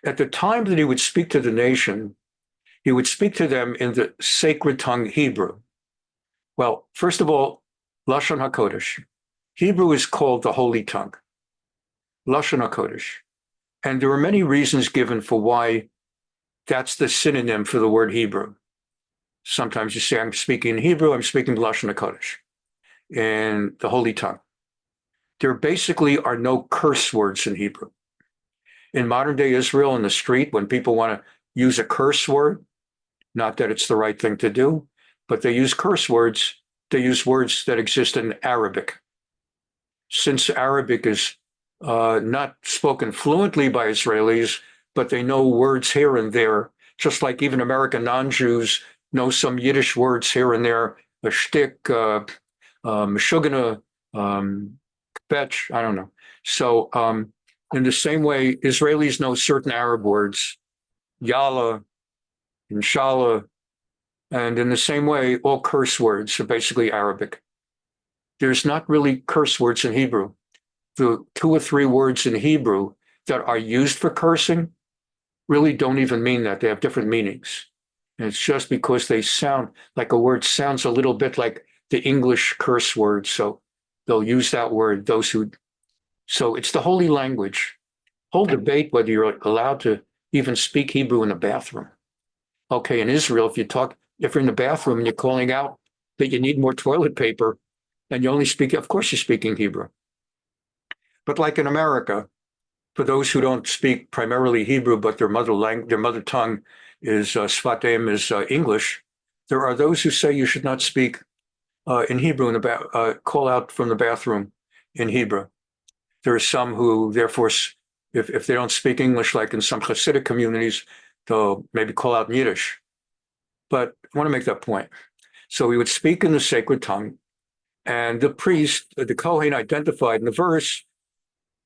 at the time that he would speak to the nation, he would speak to them in the sacred tongue Hebrew. Well, first of all, Lashon HaKodesh. Hebrew is called the Holy Tongue. Lashon HaKodesh. And there are many reasons given for why that's the synonym for the word Hebrew. Sometimes you say, I'm speaking in Hebrew, I'm speaking Lashon HaKodesh, in the Holy Tongue. There basically are no curse words in Hebrew. In modern day Israel, in the street, when people want to use a curse word, not that it's the right thing to do, but they use curse words, they use words that exist in Arabic. Since Arabic is not spoken fluently by Israelis, but they know words here and there, just like even American non-Jews know some Yiddish words here and there, a shtick, meshugana, fetch, I don't know. So in the same way, Israelis know certain Arab words, yalla, inshallah, and in the same way, all curse words are basically Arabic. There's not really curse words in Hebrew. The 2 or 3 words in Hebrew that are used for cursing really don't even mean that. They have different meanings. And it's just because they sound like a word sounds a little bit like the English curse word. So they'll use that word, so it's the holy language. Whole debate whether you're allowed to even speak Hebrew in the bathroom. Okay, in Israel, if you're in the bathroom and you're calling out that you need more toilet paper and you only speak, of course you're speaking Hebrew. But like in America, for those who don't speak primarily Hebrew, but their mother tongue is Sfat Em is English, there are those who say you should not speak in Hebrew call out from the bathroom in Hebrew. There are some who, therefore, if they don't speak English, like in some Hasidic communities, they'll maybe call out in Yiddish. But I want to make that point. So we would speak in the sacred tongue, and the priest, the Kohen, identified in the verse,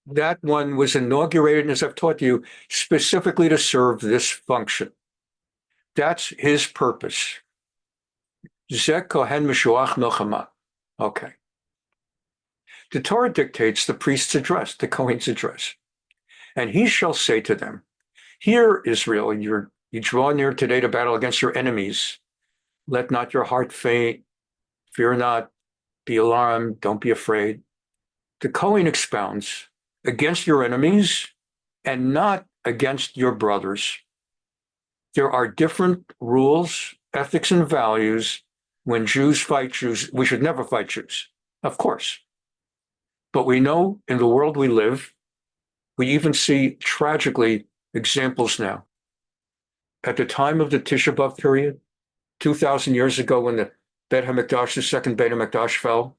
that one was inaugurated, as I've taught you, specifically to serve this function. That's his purpose. Zeh Kohen HaMashuach milchama. Okay. The Torah dictates the priest's address, the Kohen's address. And he shall say to them, Hear, Israel, you draw near today to battle against your enemies. Let not your heart faint. Fear not. Be alarmed. Don't be afraid. The Kohen expounds against your enemies and not against your brothers. There are different rules, ethics, and values when Jews fight Jews. We should never fight Jews, of course. But we know in the world we live, we even see tragically examples now. At the time of the Tisha B'Av period, 2,000 years ago, when the Beit HaMikdash, the second Beit HaMikdash fell,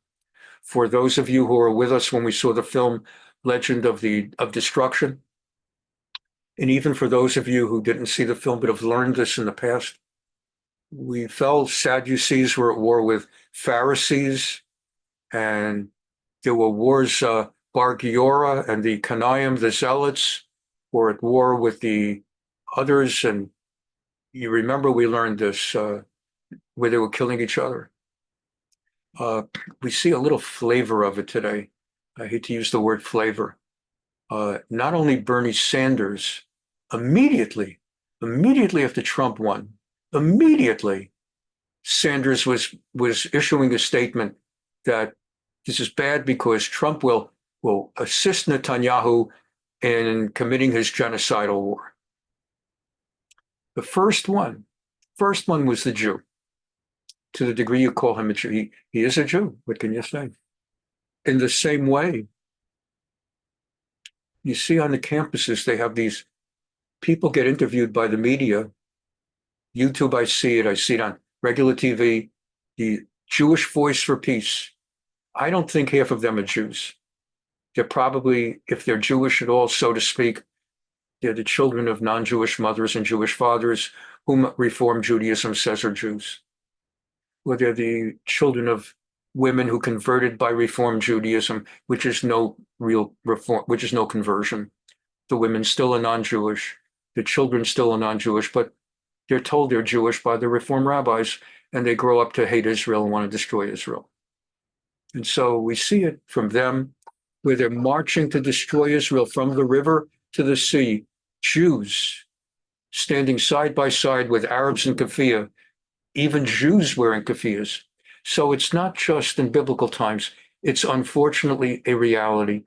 for those of you who were with us when we saw the film Legend of Destruction, and even for those of you who didn't see the film but have learned this in the past, we felt Sadducees were at war with Pharisees, and there were wars. Bar Giora and the Kanaim, the Zealots, were at war with the others, and you remember we learned this, where they were killing each other. We see a little flavor of it today. I hate to use the word flavor. Not only Bernie Sanders, immediately after Trump won, immediately Sanders was issuing a statement that this is bad because Trump will assist Netanyahu in committing his genocidal war. The first one was the Jew. To the degree you call him a Jew, he is a Jew. What can you say? In the same way, you see on the campuses, they have these people get interviewed by the media. YouTube, I see it on regular TV, the Jewish Voice for Peace. I don't think half of them are Jews. They're probably, if they're Jewish at all, so to speak, they're the children of non-Jewish mothers and Jewish fathers whom Reform Judaism says are Jews. Or they're the children of women who converted by Reform Judaism, which is no real reform, which is no conversion. The women still are non-Jewish, the children still are non-Jewish, but they're told they're Jewish by the Reform rabbis, and they grow up to hate Israel and want to destroy Israel. And so we see it from them, where they're marching to destroy Israel from the river to the sea, Jews standing side by side with Arabs in keffiyeh, even Jews wearing keffiyehs. So it's not just in biblical times, it's unfortunately a reality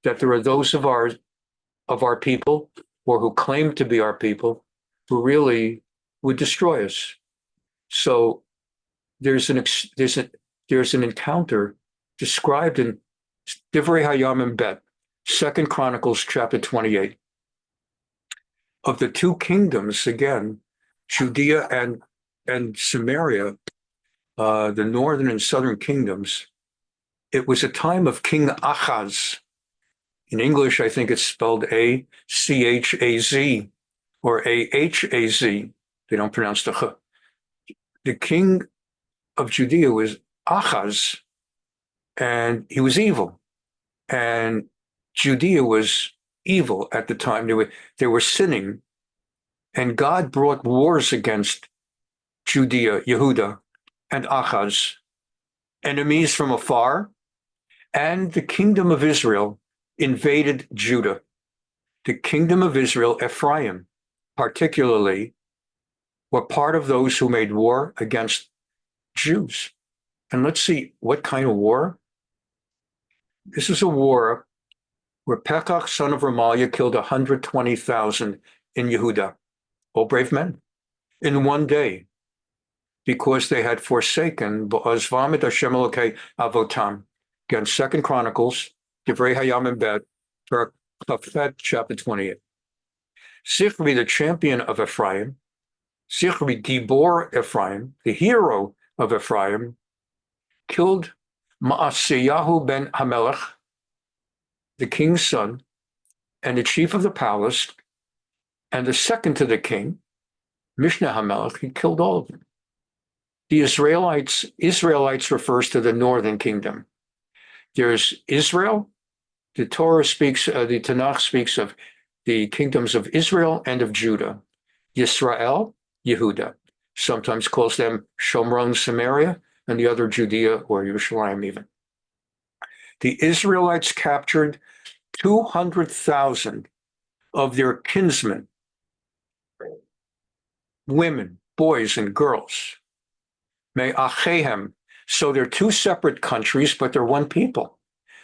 that there are those of our people, or who claim to be our people, who really would destroy us. So there's an encounter described in Divrei Hayamim Bet, 2 Chronicles chapter 28, of the two kingdoms again, Judea and Samaria, the northern and southern kingdoms. It was a time of King Achaz. In English, I think it's spelled A-C-H-A-Z or A-H-A-Z. They don't pronounce the ch. The king of Judea was Achaz, and he was evil. And Judea was evil at the time. They were sinning. And God brought wars against Judea, Yehuda, and Achaz, enemies from afar. And the kingdom of Israel invaded Judah. The kingdom of Israel, Ephraim, particularly, were part of those who made war against Jews. And let's see, what kind of war? This is a war where Pekach, son of Remaliah, killed 120,000 in Yehuda, all brave men, in one day, because they had forsaken Ba'azvam et Hashem Elokei Avotam. Again, 2 Chronicles, Divrei Hayamim Bet, chapter 28. Sichri, the champion of Ephraim, Sichri, Gibor Ephraim, the hero of Ephraim, killed Ma'aseyahu ben Hamelech, the king's son, and the chief of the palace, and the second to the king, Mishnah Hamelech. He killed all of them. The Israelites refers to the northern kingdom. There's Israel. The Torah speaks, the Tanakh speaks of the kingdoms of Israel and of Judah. Yisrael, Yehuda, sometimes calls them Shomron, Samaria, and the other Judea or Yerushalayim even. The Israelites captured 200,000 of their kinsmen, women, boys, and girls. Me'achehem. So they're two separate countries, but they're one people.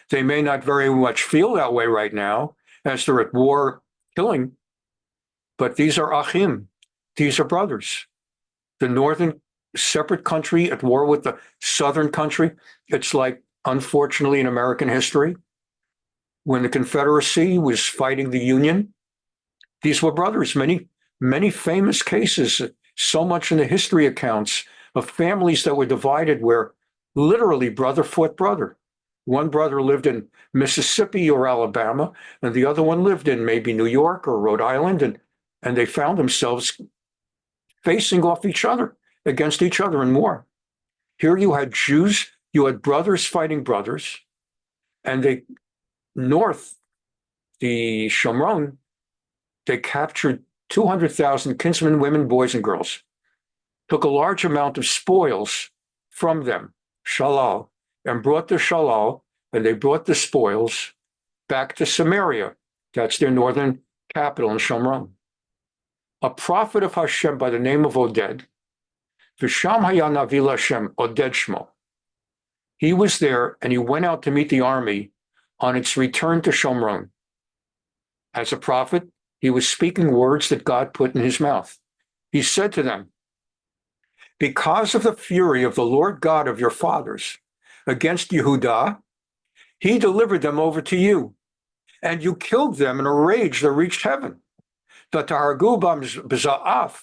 They may not very much feel that way right now as they're at war killing, but these are achim. These are brothers. The northern separate country at war with the southern country. It's like, unfortunately, in American history, when the Confederacy was fighting the Union, these were brothers. Many famous cases, so much in the history accounts of families that were divided where literally brother fought brother. One brother lived in Mississippi or Alabama, and the other one lived in maybe New York or Rhode Island, and they found themselves facing off each other, against each other in war. Here you had Jews, you had brothers fighting brothers, and the Shomron, they captured 200,000 kinsmen, women, boys, and girls. Took a large amount of spoils from them, shalal, and brought the shalal, and they brought the spoils back to Samaria. That's their northern capital in Shomron. A prophet of Hashem by the name of Oded, V'sham haya navi Hashem, Oded Shmo. He was there, and he went out to meet the army on its return to Shomron. As a prophet, he was speaking words that God put in his mouth. He said to them, because of the fury of the Lord God of your fathers against Yehudah, he delivered them over to you, and you killed them in a rage that reached heaven. V'tahargu bam bezav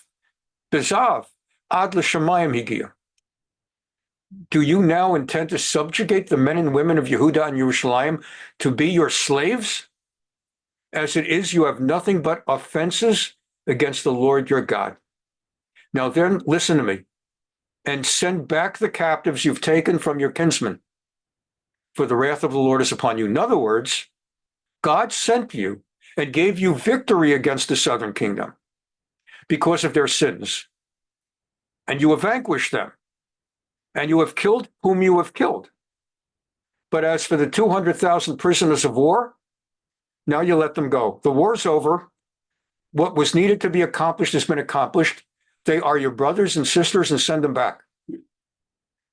ad l'shamayim higia. Do you now intend to subjugate the men and women of Yehudah and Yerushalayim to be your slaves? As it is, you have nothing but offenses against the Lord your God. Now then, listen to me, and send back the captives you've taken from your kinsmen, for the wrath of the Lord is upon you. In other words, God sent you and gave you victory against the southern kingdom because of their sins. And you have vanquished them, and you have killed whom you have killed. But as for the 200,000 prisoners of war, now you let them go. The war's over. What was needed to be accomplished has been accomplished. They are your brothers and sisters, and send them back.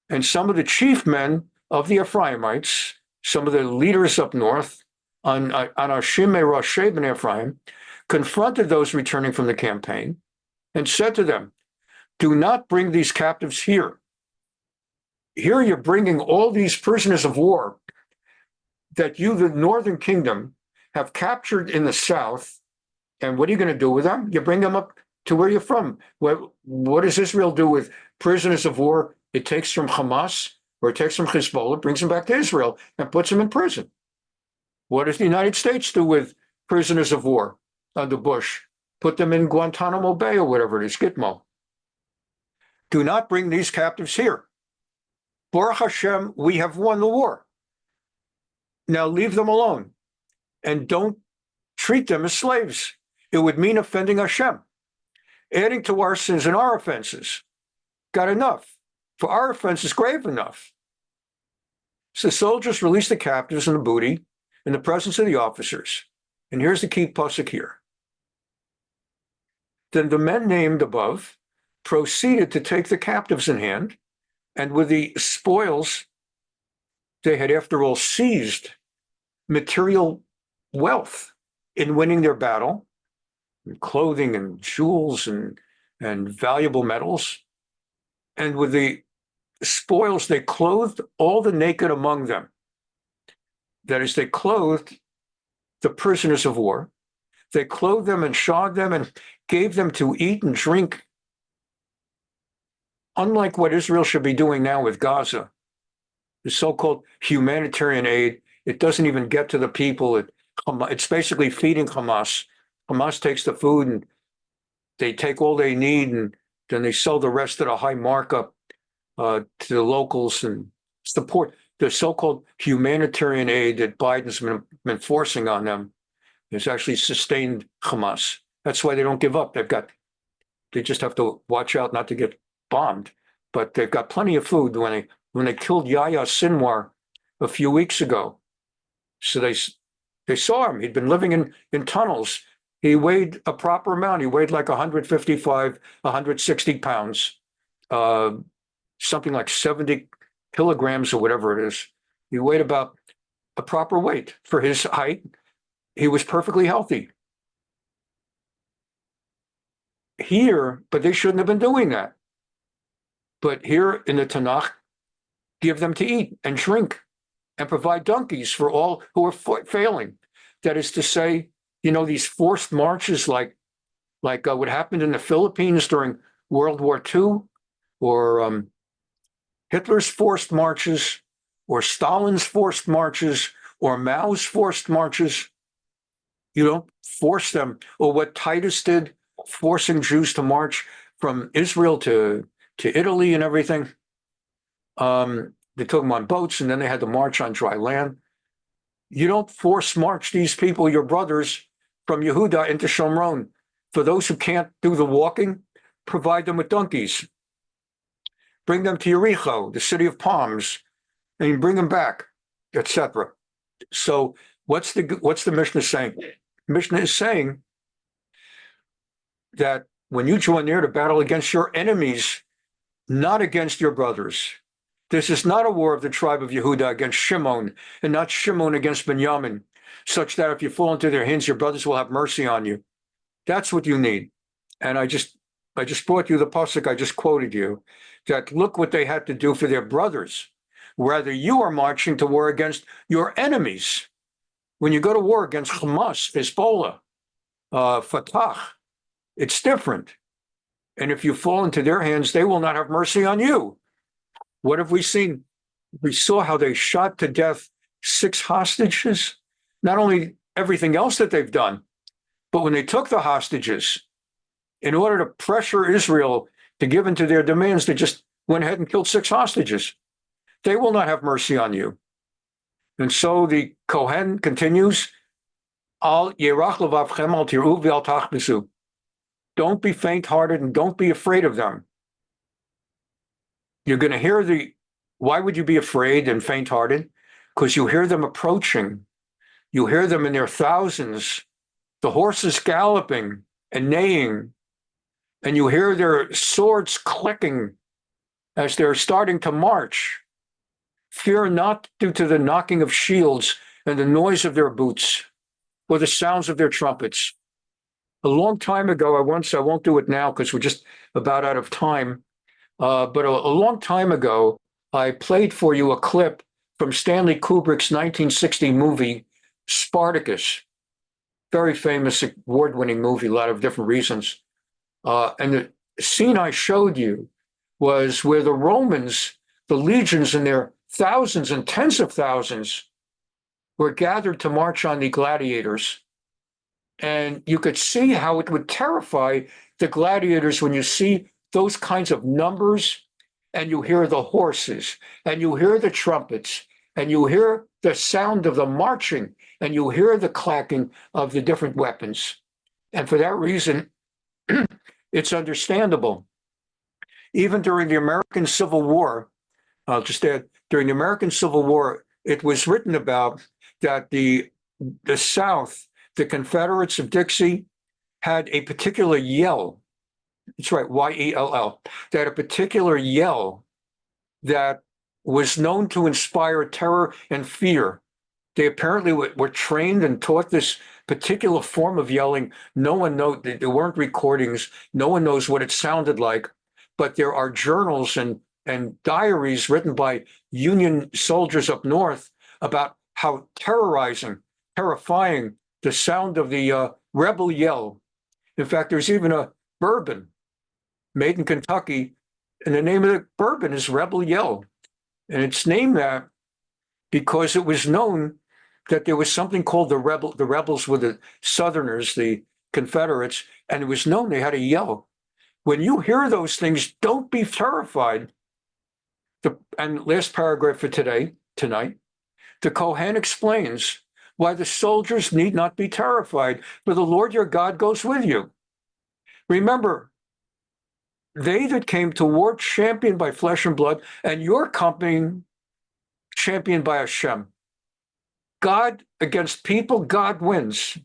And some of the chief men of the Ephraimites, some of the leaders up north, on Ashimei Roshei ben Ephraim, confronted those returning from the campaign and said to them, do not bring these captives here. Here you're bringing all these prisoners of war that you, the northern kingdom, have captured in the south. And what are you going to do with them? You bring them up to where you're from. What does Israel do with prisoners of war? It takes from Hamas or it takes from Hezbollah, brings them back to Israel and puts them in prison. What does the United States do with prisoners of war under Bush? Put them in Guantanamo Bay or whatever it is, Gitmo. Do not bring these captives here. Baruch Hashem, we have won the war. Now leave them alone and don't treat them as slaves. It would mean offending Hashem, adding to our sins and our offenses. Got enough. For our offense is grave enough. So the soldiers released the captives and the booty in the presence of the officers. And here's the key pasuk here. Then the men named above proceeded to take the captives in hand, and with the spoils they had after all seized material wealth in winning their battle, clothing and jewels and valuable metals. And with the spoils, they clothed all the naked among them. That is, they clothed the prisoners of war. They clothed them and shod them and gave them to eat and drink. Unlike what Israel should be doing now with Gaza, the so-called humanitarian aid, it doesn't even get to the people. It's basically feeding Hamas. Hamas takes the food and they take all they need, and then they sell the rest at a high markup to the locals and support the so-called humanitarian aid that Biden's been forcing on them. Has actually sustained Hamas. That's why they don't give up. They just have to watch out not to get bombed. But they've got plenty of food. When they killed Yahya Sinwar a few weeks ago, so they saw him. He'd been living in tunnels. He weighed a proper amount. He weighed like 155, 160 pounds, something like 70 kilograms or whatever it is. He weighed about a proper weight for his height. He was perfectly healthy. Here, but they shouldn't have been doing that. But here in the Tanakh, give them to eat and drink and provide donkeys for all who are failing. That is to say, these forced marches like what happened in the Philippines during World War II, or Hitler's forced marches, or Stalin's forced marches, or Mao's forced marches. You don't force them. Or what Titus did, forcing Jews to march from Israel to Italy and everything. They took them on boats and then they had to march on dry land. You don't force march these people, your brothers, from Yehuda into Shomron. For those who can't do the walking, provide them with donkeys. Bring them to Yericho, the city of palms, and bring them back, etc. So what's the Mishnah saying? Mishnah is saying that when you draw near to battle against your enemies, not against your brothers. This is not a war of the tribe of Yehuda against Shimon, and not Shimon against Benjamin, such that if you fall into their hands, your brothers will have mercy on you. That's what you need. And I just brought you the pasuk I just quoted you, that look what they had to do for their brothers. Rather, you are marching to war against your enemies. When you go to war against Hamas, Hezbollah, Fatah, it's different. And if you fall into their hands, they will not have mercy on you. What have we seen? We saw how they shot to death 6 hostages. Not only everything else that they've done, but when they took the hostages, in order to pressure Israel to give in to their demands, they just went ahead and killed 6 hostages. They will not have mercy on you. And so the Kohen continues, Al yerach levavchem al tiru v'al tachbesu. Don't be faint-hearted and don't be afraid of them. You're going to hear why would you be afraid and faint-hearted? Because you hear them approaching. You hear them in their thousands, the horses galloping and neighing, and you hear their swords clicking as they're starting to march. Fear not due to the knocking of shields and the noise of their boots or the sounds of their trumpets. A long time ago, I won't do it now because we're just about out of time, but a long time ago, I played for you a clip from Stanley Kubrick's 1960 movie, Spartacus. Very famous, award-winning movie, a lot of different reasons. And the scene I showed you was where the Romans, the legions in their thousands and tens of thousands, were gathered to march on the gladiators. And you could see how it would terrify the gladiators when you see those kinds of numbers and you hear the horses and you hear the trumpets and you hear the sound of the marching and you hear the clacking of the different weapons. And for that reason, it's understandable. Even during the American Civil War, I'll just add, during the American Civil War, it was written about that the South, the Confederates of Dixie, had a particular yell. That's right, Y-E-L-L. They had a particular yell that was known to inspire terror and fear. They apparently were trained and taught this particular form of yelling. No one knows, there weren't recordings. No one knows what it sounded like, but there are journals and diaries written by Union soldiers up north about how terrifying the sound of the rebel yell. In fact, there's even a bourbon made in Kentucky, and the name of the bourbon is Rebel Yell. And it's named that because it was known that there was something called the rebels were the Southerners, the Confederates, and it was known they had a yell. When you hear those things, don't be terrified. And last paragraph for tonight, the Kohen explains why the soldiers need not be terrified, for the Lord your God goes with you. Remember, they that came to war championed by flesh and blood, and your company championed by Hashem. God against people, God wins.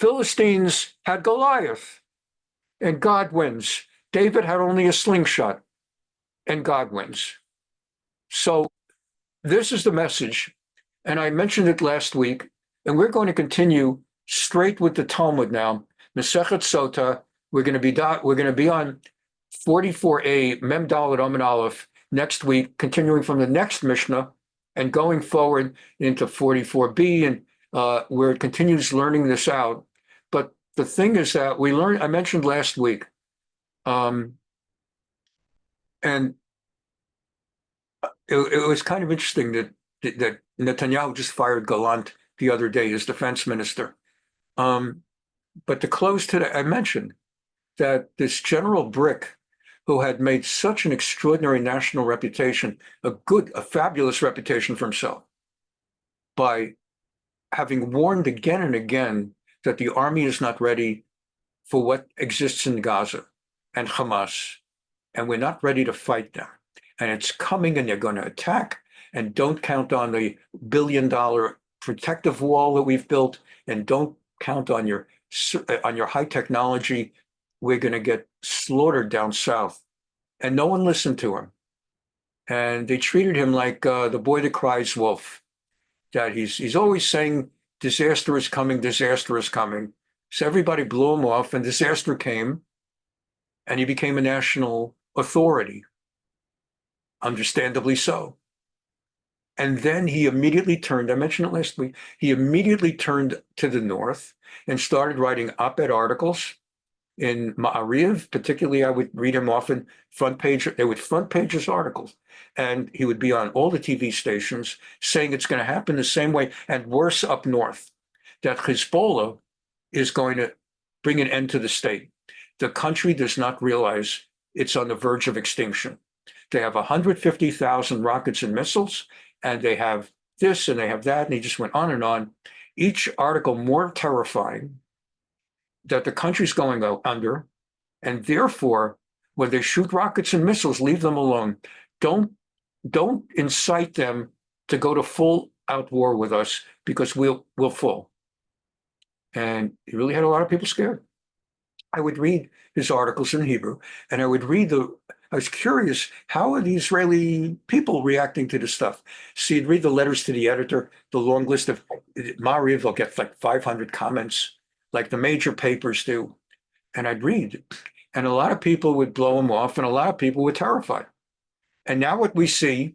Philistines had Goliath, and God wins. David had only a slingshot, and God wins. So this is the message, and I mentioned it last week, and we're going to continue straight with the Talmud now. Mesekhet Sotah. We're going to be on 44a Mem Dalet Omen Aleph next week, continuing from the next Mishnah and going forward into 44b, and where it continues learning this out. But the thing is that I mentioned last week, and it was kind of interesting that Netanyahu just fired Gallant the other day, his defense minister. But to close today, I mentioned that this General Brick, who had made such an extraordinary national reputation, a fabulous reputation for himself, by having warned again and again that the army is not ready for what exists in Gaza and Hamas, and we're not ready to fight them. And it's coming and they're going to attack, and don't count on the billion-dollar protective wall that we've built, and don't count on your high technology. We're going to get slaughtered down south. And no one listened to him. And they treated him like the boy that cries wolf, that he's always saying, disaster is coming, disaster is coming. So everybody blew him off, and disaster came, and he became a national authority, understandably so. And then he immediately turned, I mentioned it last week, he immediately turned to the north and started writing op-ed articles in Ma'ariv. Particularly, I would read him often front page his articles. And he would be on all the TV stations saying it's going to happen the same way and worse up north, that Hezbollah is going to bring an end to the state. The country does not realize it's on the verge of extinction. They have 150,000 rockets and missiles, and they have this and they have that, and he just went on and on. Each article more terrifying, that the country's going under, and therefore, when they shoot rockets and missiles, leave them alone. Don't incite them to go to full-out war with us, because we'll fall. And he really had a lot of people scared. I would read his articles in Hebrew, and I was curious, how are the Israeli people reacting to this stuff? So you'd read the letters to the editor, the long list of Ma'ariv, they'll get like 500 comments like the major papers do. And I'd read, and a lot of people would blow them off, and a lot of people were terrified. And now what we see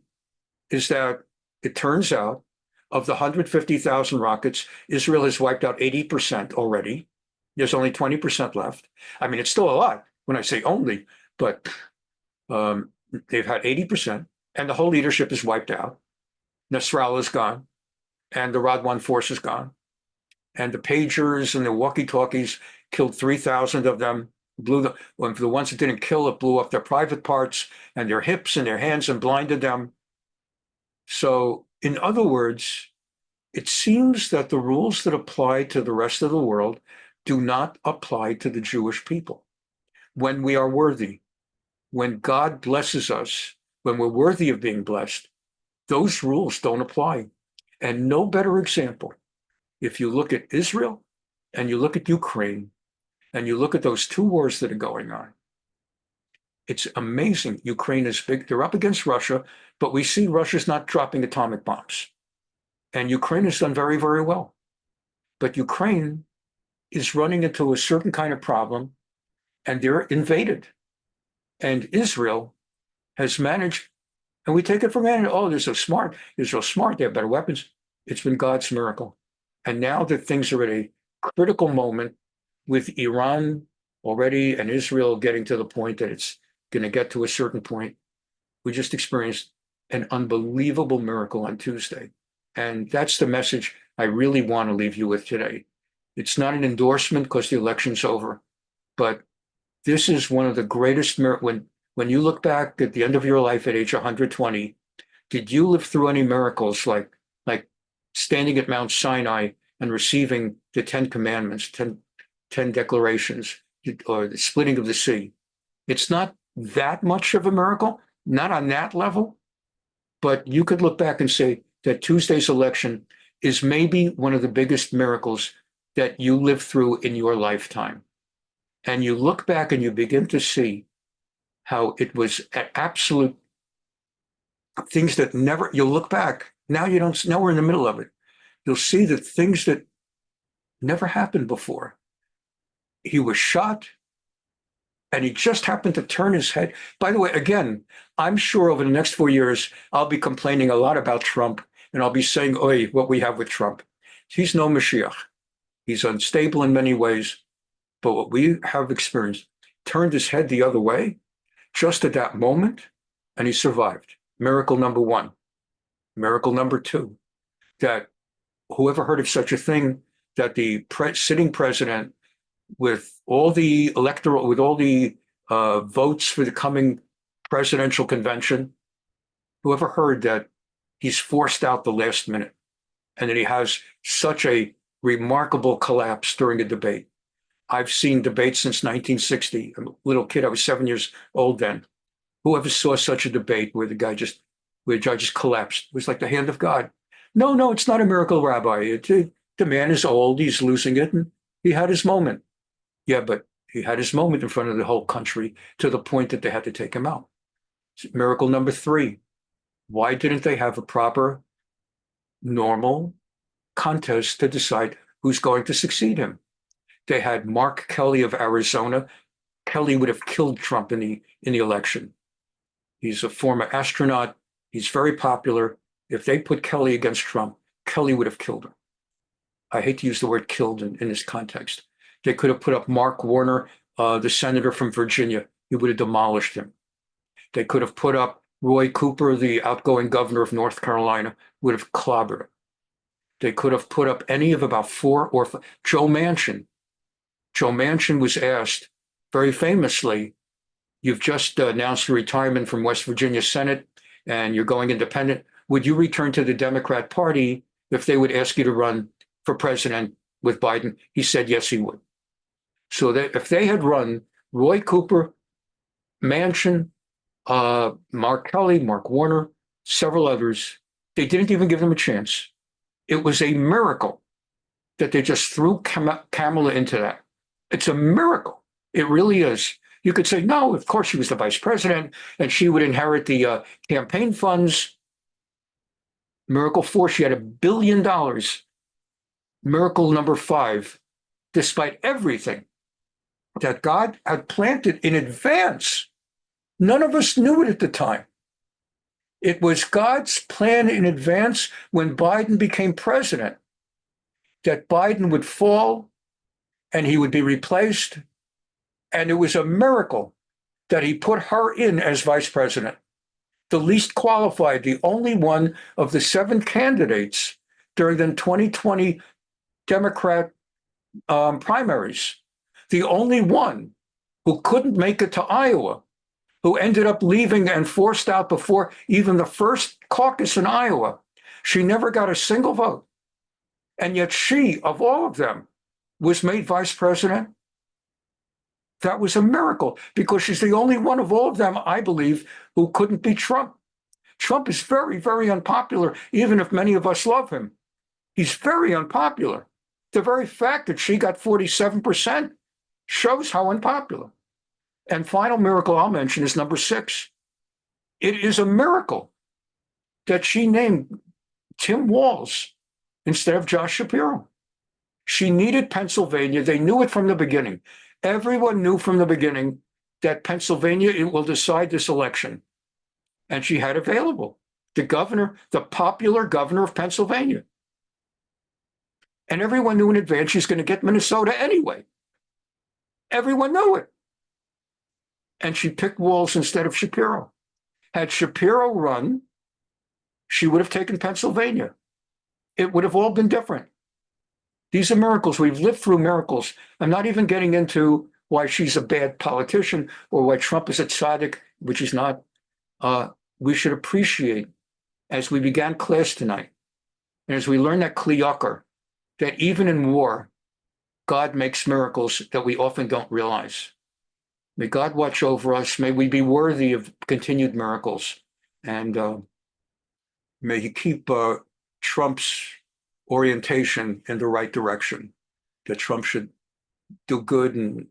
is that it turns out of the 150,000 rockets, Israel has wiped out 80% already. There's only 20% left. I mean, it's still a lot when I say only, but they've had 80%, and the whole leadership is wiped out. Nasrallah is gone, and the Radwan force is gone. And the pagers and the walkie-talkies killed 3,000 of them, blew the ones that didn't kill, it blew up their private parts and their hips and their hands and blinded them. So, in other words, it seems that the rules that apply to the rest of the world do not apply to the Jewish people. When we are worthy, when God blesses us, when we're worthy of being blessed, those rules don't apply. And no better example, if you look at Israel and you look at Ukraine and you look at those two wars that are going on, it's amazing. Ukraine is big. They're up against Russia, but we see Russia's not dropping atomic bombs. And Ukraine has done very, very well. But Ukraine is running into a certain kind of problem, and they're invaded. And Israel has managed, and we take it for granted, oh, they're so smart. Israel's smart. They have better weapons. It's been God's miracle. And now that things are at a critical moment with Iran already and Israel getting to the point that it's going to get to a certain point, we just experienced an unbelievable miracle on Tuesday. And that's the message I really want to leave you with today. It's not an endorsement because the election's over, but this is one of the greatest miracles. When you look back at the end of your life at age 120, did you live through any miracles like standing at Mount Sinai and receiving the 10 commandments, 10 declarations, or the splitting of the sea? It's not that much of a miracle, not on that level, but you could look back and say that Tuesday's election is maybe one of the biggest miracles that you lived through in your lifetime. And you look back and you begin to see how it was absolute things that never, you'll look back, now you don't, now we're in the middle of it. You'll see that things that never happened before. He was shot, and he just happened to turn his head. By the way, again, I'm sure over the next 4 years, I'll be complaining a lot about Trump, and I'll be saying, oi, what we have with Trump. He's no Mashiach. He's unstable in many ways, but what we have experienced, turned his head the other way, just at that moment, and he survived. Miracle number one. Miracle number two, that whoever heard of such a thing, that the sitting president, with all the electoral, with all the votes for the coming presidential convention, whoever heard that he's forced out the last minute, and that he has such a remarkable collapse during a debate. I've seen debates since 1960. I'm a little kid, I was 7 years old then. Whoever saw such a debate where the judge just collapsed? It was like the hand of God. No, it's not a miracle, Rabbi. The man is old, he's losing it, and he had his moment. Yeah, but he had his moment in front of the whole country to the point that they had to take him out. Miracle number three. Why didn't they have a proper, normal contest to decide who's going to succeed him? They had Mark Kelly of Arizona. Kelly would have killed Trump in the election. He's a former astronaut. He's very popular. If they put Kelly against Trump, Kelly would have killed him. I hate to use the word killed in this context. They could have put up Mark Warner, the senator from Virginia. He would have demolished him. They could have put up Roy Cooper, the outgoing governor of North Carolina, would have clobbered him. They could have put up any of about four or five. Joe Manchin. Joe Manchin was asked very famously, you've just announced your retirement from West Virginia Senate and you're going independent. Would you return to the Democrat Party if they would ask you to run for president with Biden? He said, yes, he would. So that if they had run Roy Cooper, Manchin, Mark Kelly, Mark Warner, several others, they didn't even give them a chance. It was a miracle that they just threw Kamala into that. It's a miracle. It really is. You could say, no, of course she was the vice president and she would inherit the campaign funds. Miracle four, she had $1 billion. Miracle number five, despite everything that God had planted in advance. None of us knew it at the time. It was God's plan in advance when Biden became president, that Biden would fall and he would be replaced. And it was a miracle that he put her in as vice president, the least qualified, the only one of the 7 candidates during the 2020 Democrat primaries, the only one who couldn't make it to Iowa, who ended up leaving and forced out before even the first caucus in Iowa. She never got a single vote. And yet she, of all of them, was made vice president. That was a miracle because she's the only one of all of them, I believe, who couldn't beat Trump. Trump is very, very unpopular, even if many of us love him. He's very unpopular. The very fact that she got 47% shows how unpopular. And final miracle I'll mention is number 6. It is a miracle that she named Tim Walz instead of Josh Shapiro. She needed Pennsylvania. They knew it from the beginning. Everyone knew from the beginning that Pennsylvania it will decide this election. And she had available the governor, the popular governor of Pennsylvania. And everyone knew in advance she's going to get Minnesota anyway. Everyone knew it. And she picked Walz instead of Shapiro. Had Shapiro run, she would have taken Pennsylvania. It would have all been different. These are miracles. We've lived through miracles. I'm not even getting into why she's a bad politician or why Trump is a tzaddik, which is not. We should appreciate, as we began class tonight, and as we learn that Kli Yakar, that even in war, God makes miracles that we often don't realize. May God watch over us. May we be worthy of continued miracles. And may he keep Trump's orientation in the right direction, that Trump should do good and